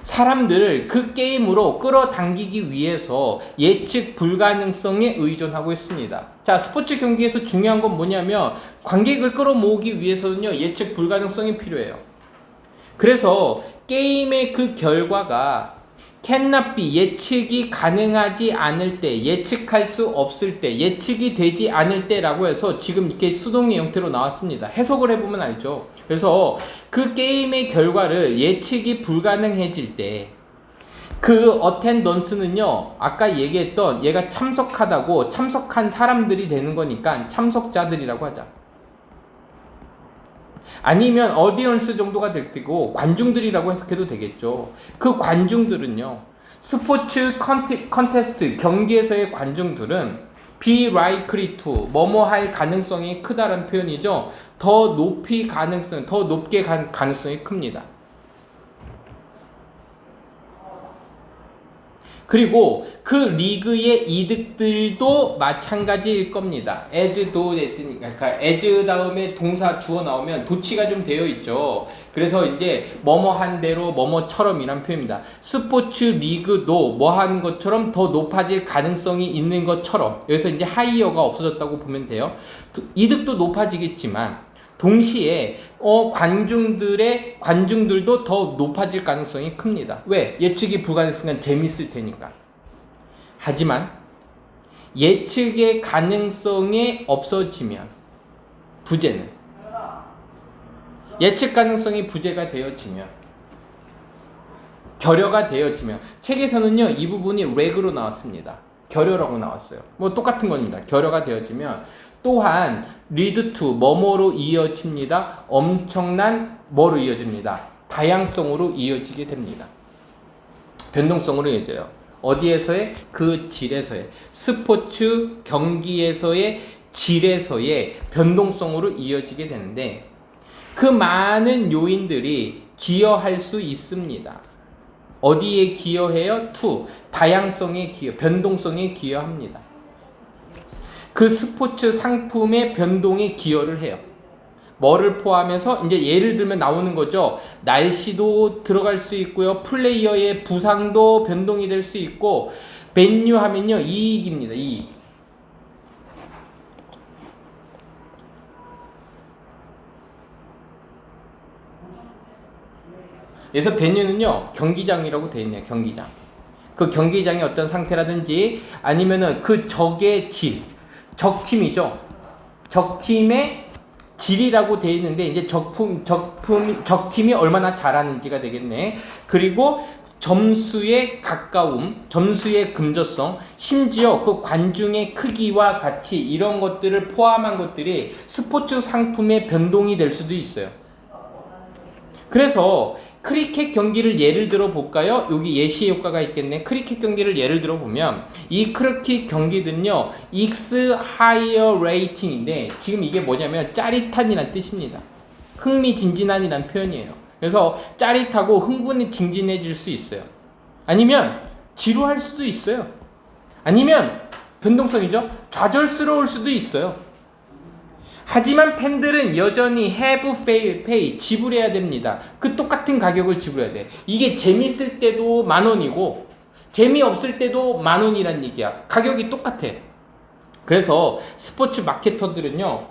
사람들을 그 게임으로 끌어당기기 위해서 예측 불가능성에 의존하고 있습니다. 자, 스포츠 경기에서 중요한 건 뭐냐면 관객을 끌어모으기 위해서는요, 예측 불가능성이 필요해요. 그래서 게임의 그 결과가 cannot be, 예측이 가능하지 않을 때, 예측할 수 없을 때, 예측이 되지 않을 때라고 해서 지금 이렇게 수동의 형태로 나왔습니다. 해석을 해보면 알죠. 그래서 그 게임의 결과를 예측이 불가능해질 때, 그 attendance는요, 아까 얘기했던 얘가 참석하다고, 참석한 사람들이 되는 거니까 참석자들이라고 하자. 아니면 audience 정도가 될 테고 관중들이라고 해석해도 되겠죠. 그 관중들은요, 스포츠 컨테스트 경기에서의 관중들은 be likely to 뭐뭐 할 가능성이 크다는 표현이죠. 더 높이 가능성, 더 높게 가능성이 큽니다. 그리고 그 리그의 이득들도 마찬가지일 겁니다. as 그러니까 as 다음에 동사 주어 나오면 도치가 좀 되어 있죠. 그래서 이제 뭐뭐 한 대로 뭐뭐처럼이란 표현입니다. 스포츠 리그도 뭐 하는 것처럼 더 높아질 가능성이 있는 것처럼. 여기서 이제 하이어가 없어졌다고 보면 돼요. 이득도 높아지겠지만 동시에 관중들도 더 높아질 가능성이 큽니다. 왜? 예측이 불가능한 재밌을 테니까. 하지만 예측의 가능성이 없어지면 부재는 예측 가능성이 부재가 되어지면 결여가 되어지면 책에서는요 이 부분이 렉으로 나왔습니다. 결여라고 나왔어요. 뭐 똑같은 겁니다. 결여가 되어지면 또한 lead to 뭐뭐로 이어집니다. 엄청난 뭐로 이어집니다. 다양성으로 이어지게 됩니다. 변동성으로 이어져요. 어디에서의? 그 질에서의 스포츠 경기에서의 질에서의 변동성으로 이어지게 되는데 그 많은 요인들이 기여할 수 있습니다. 어디에 기여해요? to 다양성에 기여, 변동성에 기여합니다. 그 스포츠 상품의 변동에 기여를 해요. 뭐를 포함해서 이제 예를 들면 나오는 거죠. 날씨도 들어갈 수 있고요. 플레이어의 부상도 변동이 될 수 있고 맨유 하면요 이익입니다. 이익. 그래서 베뉴는요 경기장이라고 되어 있네요. 경기장. 그 경기장의 어떤 상태라든지 아니면은 그 적의 질, 적팀이죠. 적팀의 질이라고 되어 있는데 이제 적팀이 얼마나 잘하는지가 되겠네. 그리고 점수의 가까움, 점수의 금저성, 심지어 그 관중의 크기와 같이 이런 것들을 포함한 것들이 스포츠 상품의 변동이 될 수도 있어요. 그래서 크리켓 경기를 예를 들어 볼까요? 여기 예시 효과가 있겠네. 크리켓 경기를 예를 들어 보면 이 크리켓 경기들은요 X higher rating인데 지금 이게 뭐냐면 짜릿한이란 뜻입니다. 흥미진진한이란 표현이에요. 그래서 짜릿하고 흥분진진해질 수 있어요. 아니면 지루할 수도 있어요. 아니면 변동성이죠. 좌절스러울 수도 있어요. 하지만 팬들은 여전히 have pay 지불해야 됩니다. 그 똑같은 가격을 지불해야 돼. 이게 재밌을 때도 10,000원이고 재미없을 때도 10,000원이란 얘기야. 가격이 똑같아. 그래서 스포츠 마케터들은요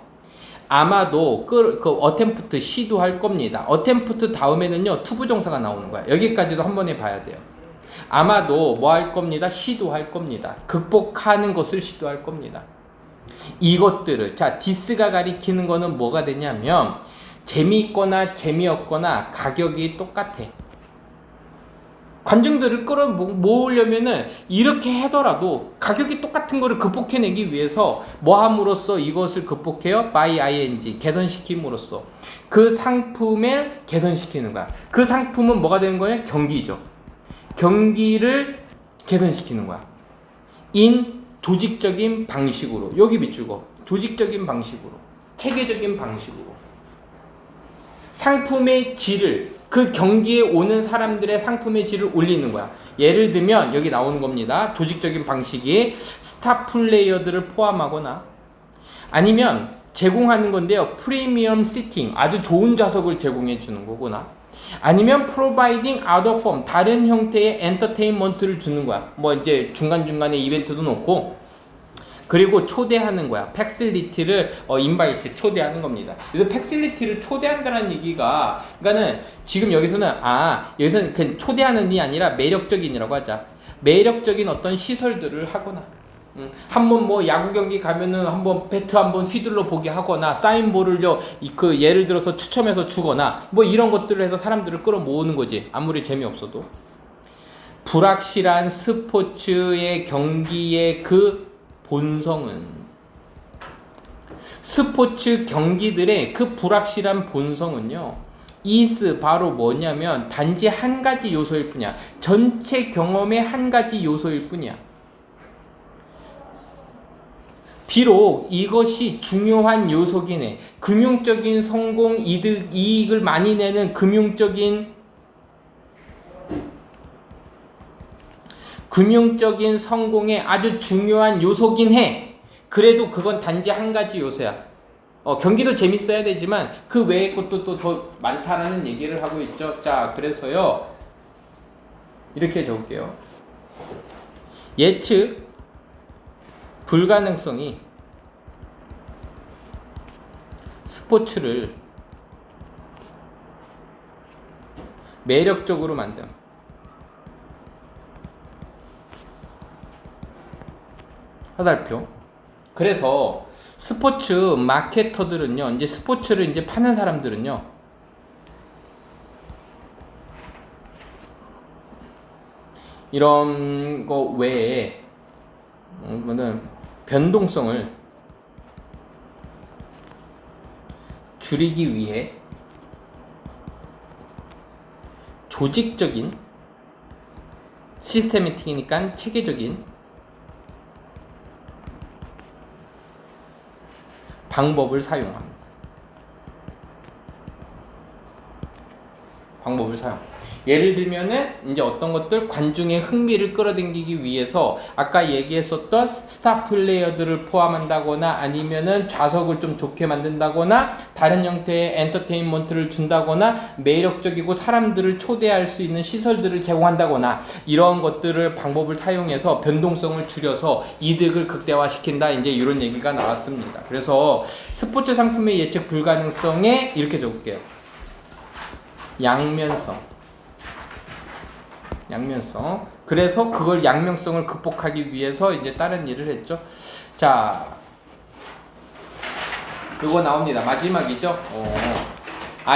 아마도 그 어템프트 시도할 겁니다. 어템프트 다음에는요 투부정사가 나오는 거야. 여기까지도 한 번에 봐야 돼요. 아마도 뭐 할 겁니다. 시도할 겁니다. 극복하는 것을 시도할 겁니다. 이것들을 자 디스가 가리키는 거는 뭐가 되냐면 재미있거나 재미없거나 가격이 똑같아. 관중들을 끌어모으려면은 이렇게 하더라도 가격이 똑같은 거를 극복해내기 위해서 뭐 함으로써 이것을 극복해요? by ing 개선시킴으로써 그 상품을 개선시키는 거야. 그 상품은 뭐가 되는 거예요? 경기죠. 경기를 개선시키는 거야. 조직적인 방식으로 여기 비추고 조직적인 방식으로 체계적인 방식으로 상품의 질을 그 경기에 오는 사람들의 상품의 질을 올리는 거야. 예를 들면 여기 나오는 겁니다. 조직적인 방식이 스타 플레이어들을 포함하거나 아니면 제공하는 건데요. 프리미엄 시팅 아주 좋은 좌석을 제공해 주는 거구나. 아니면 providing other form 다른 형태의 엔터테인먼트를 주는 거야. 뭐 이제 중간중간에 이벤트도 놓고 그리고 초대하는 거야. 팩실리티를 인바이트 초대하는 겁니다. 그래서 팩실리티를 초대한다는 얘기가 그러니까는 지금 여기서는 그 초대하는이 아니라 매력적인이라고 하자. 매력적인 어떤 시설들을 하거나 한번 뭐 야구 경기 가면은 한번 배트 한번 휘둘러 보게 하거나 사인볼을 그 예를 들어서 추첨해서 주거나 뭐 이런 것들을 해서 사람들을 끌어모으는 거지. 아무리 재미없어도 불확실한 스포츠의 경기의 그 본성은 스포츠 경기들의 그 불확실한 본성은요 is 바로 뭐냐면 단지 한 가지 요소일 뿐이야. 전체 경험의 한 가지 요소일 뿐이야. 비록 이것이 중요한 요소긴 해. 금융적인 성공, 이익을 많이 내는 금융적인 성공의 아주 중요한 요소긴 해. 그래도 그건 단지 한 가지 요소야. 경기도 재밌어야 되지만 그 외의 것도 또 더 많다라는 얘기를 하고 있죠. 자, 그래서요. 이렇게 적을게요. 예측 불가능성이 스포츠를 매력적으로 만든 화살표. 그래서 스포츠 마케터들은요, 이제 스포츠를 이제 파는 사람들은요, 이런 거 외에 이거는 변동성을 줄이기 위해 조직적인 시스테매틱이니까 체계적인 방법을 사용합니다. 예를 들면은 이제 어떤 것들 관중의 흥미를 끌어당기기 위해서 아까 얘기했었던 스타 플레이어들을 포함한다거나 아니면은 좌석을 좀 좋게 만든다거나 다른 형태의 엔터테인먼트를 준다거나 매력적이고 사람들을 초대할 수 있는 시설들을 제공한다거나 이런 것들을 방법을 사용해서 변동성을 줄여서 이득을 극대화시킨다. 이제 이런 얘기가 나왔습니다. 그래서 스포츠 상품의 예측 불가능성에 이렇게 적을게요. 양면성. 그래서 그걸 양면성을 극복하기 위해서 이제 다른 일을 했죠. 자, 이거 나옵니다. 마지막이죠.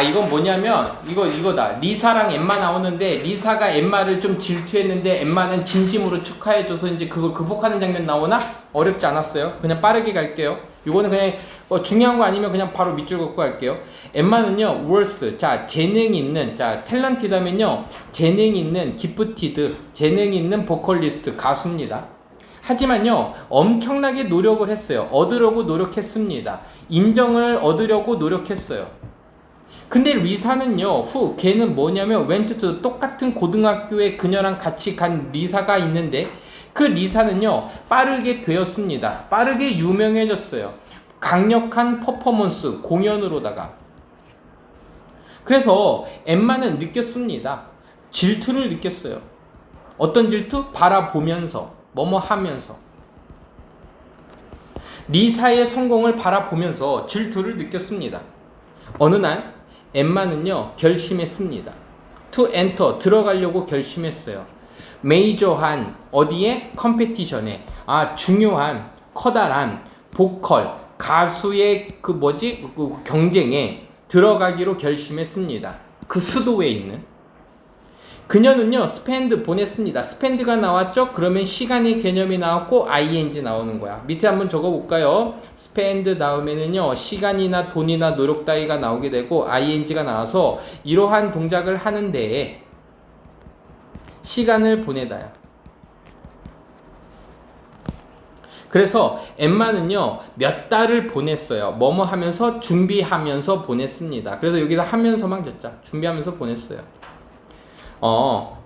이건 뭐냐면 이거다. 리사랑 엠마 나오는데 리사가 엠마를 좀 질투했는데 엠마는 진심으로 축하해줘서 이제 그걸 극복하는 장면 나오나? 어렵지 않았어요. 그냥 빠르게 갈게요. 이거는 그냥 중요한 거 아니면 그냥 바로 밑줄 긋고 갈게요. 엠마는요, worth. 자, 재능 있는, 자, 탤런티드면요, 재능 있는, 기프티드, 재능 있는 보컬리스트, 가수입니다. 하지만요, 엄청나게 노력을 했어요. 얻으려고 노력했습니다. 인정을 얻으려고 노력했어요. 근데 리사는요, 걔는 뭐냐면, went to 똑같은 고등학교에 그녀랑 같이 간 리사가 있는데, 그 리사는요, 빠르게 되었습니다. 빠르게 유명해졌어요. 강력한 퍼포먼스, 공연으로다가. 그래서 엠마는 느꼈습니다. 질투를 느꼈어요. 어떤 질투? 바라보면서, 뭐뭐 하면서. 리사의 성공을 바라보면서 질투를 느꼈습니다. 어느 날 엠마는요, 결심했습니다. to enter, 들어가려고 결심했어요. 메이저한 어디에? 컴페티션에. 중요한 커다란 보컬 가수의 그 경쟁에 들어가기로 결심했습니다. 그 수도에 있는. 그녀는요, 스펜드 보냈습니다. 스펜드가 나왔죠? 그러면 시간의 개념이 나왔고 ing 나오는 거야. 밑에 한번 적어볼까요? 스펜드 다음에는요, 시간이나 돈이나 노력 따위가 나오게 되고 ing가 나와서 이러한 동작을 하는 데에 시간을 보내다요. 그래서 엠마는요, 몇 달을 보냈어요. 뭐뭐 하면서, 준비하면서 보냈습니다. 그래서 여기서 하면서만 줬자. 준비하면서 보냈어요.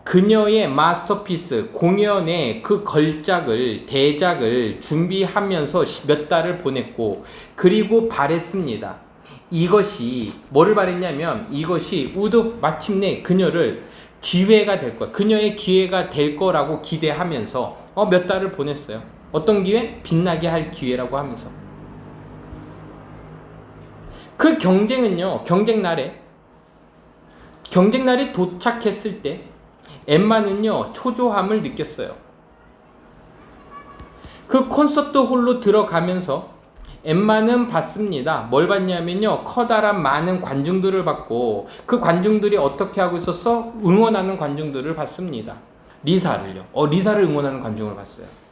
그녀의 마스터피스, 공연의 그 걸작을, 대작을 준비하면서 몇 달을 보냈고, 그리고 바랬습니다. 이것이, 뭐를 바랬냐면, 이것이 우드 마침내 그녀를 기회가 될 것, 그녀의 기회가 될 거라고 기대하면서, 몇 달을 보냈어요. 어떤 기회? 빛나게 할 기회라고 하면서. 그 경쟁은요, 경쟁날에 도착했을 때 엠마는요, 초조함을 느꼈어요. 그 콘서트 홀로 들어가면서 엠마는 봤습니다. 뭘 봤냐면요, 커다란 많은 관중들을 봤고, 그 관중들이 어떻게 하고 있었어? 응원하는 관중들을 봤습니다. 리사를요. 리사를 응원하는 관중을 봤어요.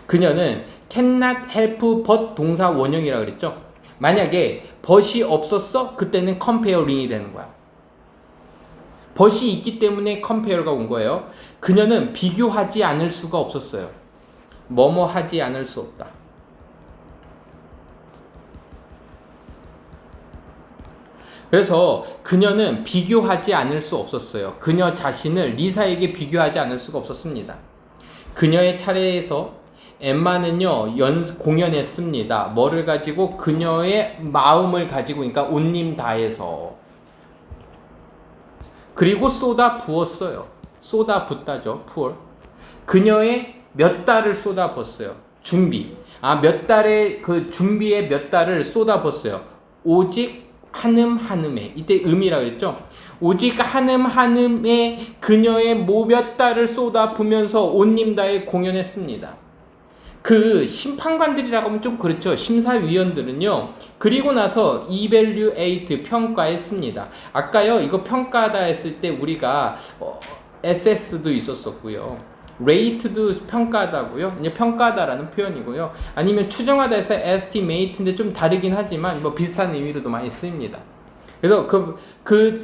그녀는 cannot help but 동사 원형이라고 그랬죠. 만약에 but이 없었어? 그때는 compareing이 되는 거야. but이 있기 때문에 compare가 온 거예요. 그녀는 비교하지 않을 수가 없었어요. 뭐뭐 하지 않을 수 없다. 그래서 그녀는 비교하지 않을 수 없었어요. 그녀 자신을 리사에게 비교하지 않을 수가 없었습니다. 그녀의 차례에서 엠마는요 공연했습니다. 뭐를 가지고? 그녀의 마음을 가지고, 그러니까 온님 다해서. 그리고 쏟아 부었어요. 쏟아 붓다죠. pour. 그녀의 몇 달을 쏟아 부었어요. 준비. 몇 달의 그 준비에 몇 달을 쏟아 부었어요. 오직 한음 한음에, 이때 음이라 그랬죠. 오직 한음 한음에 그녀의 몇 달을 쏟아 부면서 온님 다해 공연했습니다. 그 심판관들이라고 하면 좀 그렇죠. 심사위원들은요. 그리고 나서 evaluate 평가했습니다. 아까요 이거 평가하다 했을 때 우리가 assess도 있었었고요. rate도 평가하다고요. 이제 평가하다라는 표현이고요. 아니면 추정하다 해서 estimate인데 좀 다르긴 하지만 뭐 비슷한 의미로도 많이 쓰입니다. 그래서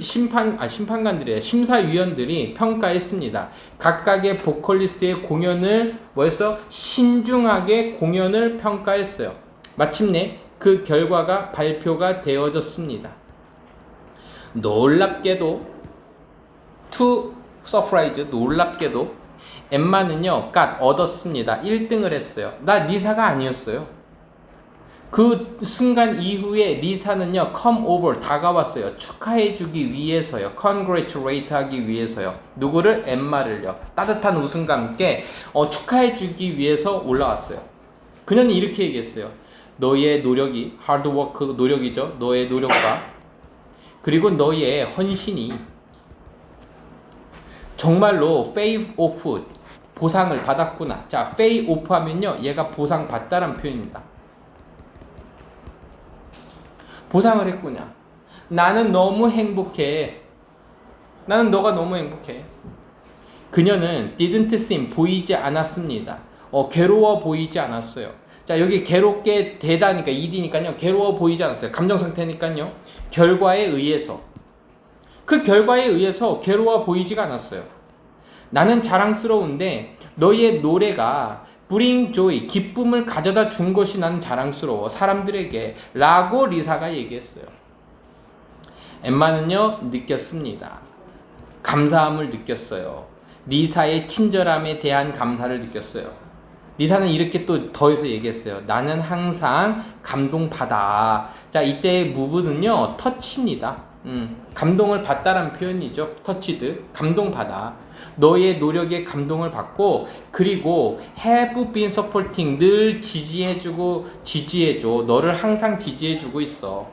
심판관들이에요. 심사위원들이 평가했습니다. 각각의 보컬리스트의 공연을 뭐해서 신중하게 공연을 평가했어요. 마침내 그 결과가 발표가 되어졌습니다. 놀랍게도 to surprise, 놀랍게도 엠마는요 얻었습니다. 1등을 했어요. 나 리사가 아니었어요. 그 순간 이후에 리사는요 come over, 다가왔어요. 축하해주기 위해서요. congratulate 하기 위해서요. 누구를? 엠마를요. 따뜻한 웃음과 함께 축하해주기 위해서 올라왔어요. 그녀는 이렇게 얘기했어요. 너의 노력이, hard work, 노력이죠. 너의 노력과 그리고 너의 헌신이 정말로 pay off, 보상을 받았구나. 자, pay off 하면요 얘가 보상 받다란 표현입니다. 보상을 했구나. 나는 너무 행복해. 나는 너가 너무 행복해. 그녀는 didn't seem, 보이지 않았습니다. 괴로워 보이지 않았어요. 자, 여기 괴롭게 되다니까 ed니까요. 괴로워 보이지 않았어요. 감정 상태니까요. 결과에 의해서. 그 결과에 의해서 괴로워 보이지가 않았어요. 나는 자랑스러운데 너의 노래가 bring joy, 기쁨을 가져다 준 것이 나는 자랑스러워 사람들에게 라고 리사가 얘기했어요. 엠마는요 느꼈습니다. 감사함을 느꼈어요. 리사의 친절함에 대한 감사를 느꼈어요. 리사는 이렇게 또 더해서 얘기했어요. 나는 항상 감동받아. 자, 이때의 무브는요 터치입니다. 감동을 받다라는 표현이죠. 터치드, 감동받아. 너의 노력에 감동을 받고, 그리고 have been supporting, 늘 지지해주고 지지해줘. 너를 항상 지지해주고 있어.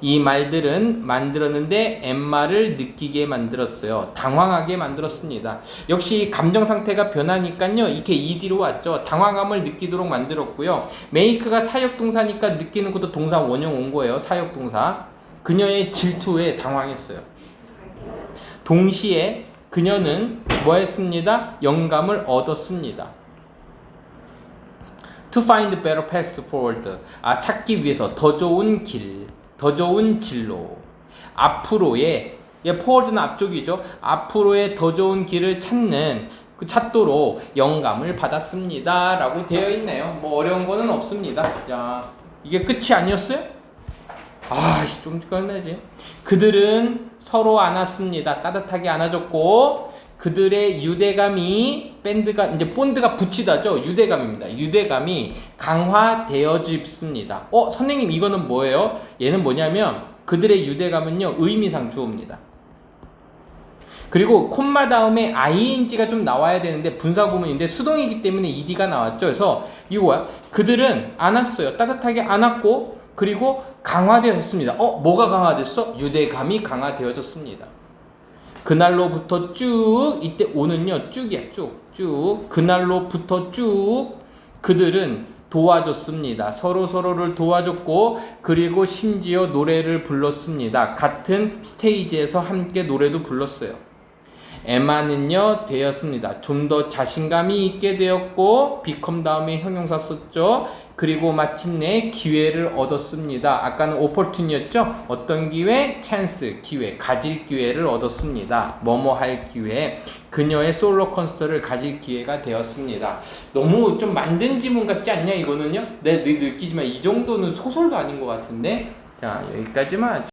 이 말들은 만들었는데 엠마를 느끼게 만들었어요. 당황하게 만들었습니다. 역시 감정 상태가 변하니까요 이렇게 ED로 왔죠. 당황함을 느끼도록 만들었고요. make가 사역동사니까 느끼는 것도 동사 원형 온 거예요. 사역동사. 그녀의 질투에 당황했어요. 동시에 그녀는 뭐 했습니다? 영감을 얻었습니다. To find a better path forward. 찾기 위해서 더 좋은 길, 더 좋은 진로. 앞으로의, forward는 앞쪽이죠. 앞으로의 더 좋은 길을 찾도록 영감을 받았습니다. 라고 되어 있네요. 뭐 어려운 거는 없습니다. 자, 이게 끝이 아니었어요? 좀 끝내지. 그들은 서로 안았습니다. 따뜻하게 안아줬고, 그들의 유대감이, 본드가 붙이다죠. 유대감입니다. 유대감이 강화되어집습니다. 선생님 이거는 뭐예요? 얘는 뭐냐면 그들의 유대감은요 의미상 주어입니다. 그리고 콤마 다음에 ing가 좀 나와야 되는데 분사구문인데 수동이기 때문에 ed가 나왔죠. 그래서 이거야. 그들은 안았어요. 따뜻하게 안았고, 그리고 강화되었습니다. 뭐가 강화됐어? 유대감이 강화되어졌습니다. 그날로부터 쭉, 이때 오는요 쭉이야. 쭉 그날로부터 쭉 그들은 도와줬습니다. 서로를 도와줬고, 그리고 심지어 노래를 불렀습니다. 같은 스테이지에서 함께 노래도 불렀어요. 엠마는요 되었습니다. 좀 더 자신감이 있게 되었고, become 다음에 형용사 썼죠. 그리고 마침내 기회를 얻었습니다. 아까는 opportunity였죠. 어떤 기회? chance, 기회, 가질 기회를 얻었습니다. 뭐뭐 할 기회. 그녀의 솔로 콘서트를 가질 기회가 되었습니다. 너무 좀 만든 지문 같지 않냐 이거는요? 네, 느끼지만 이 정도는 소설도 아닌 것 같은데. 자, 여기까지만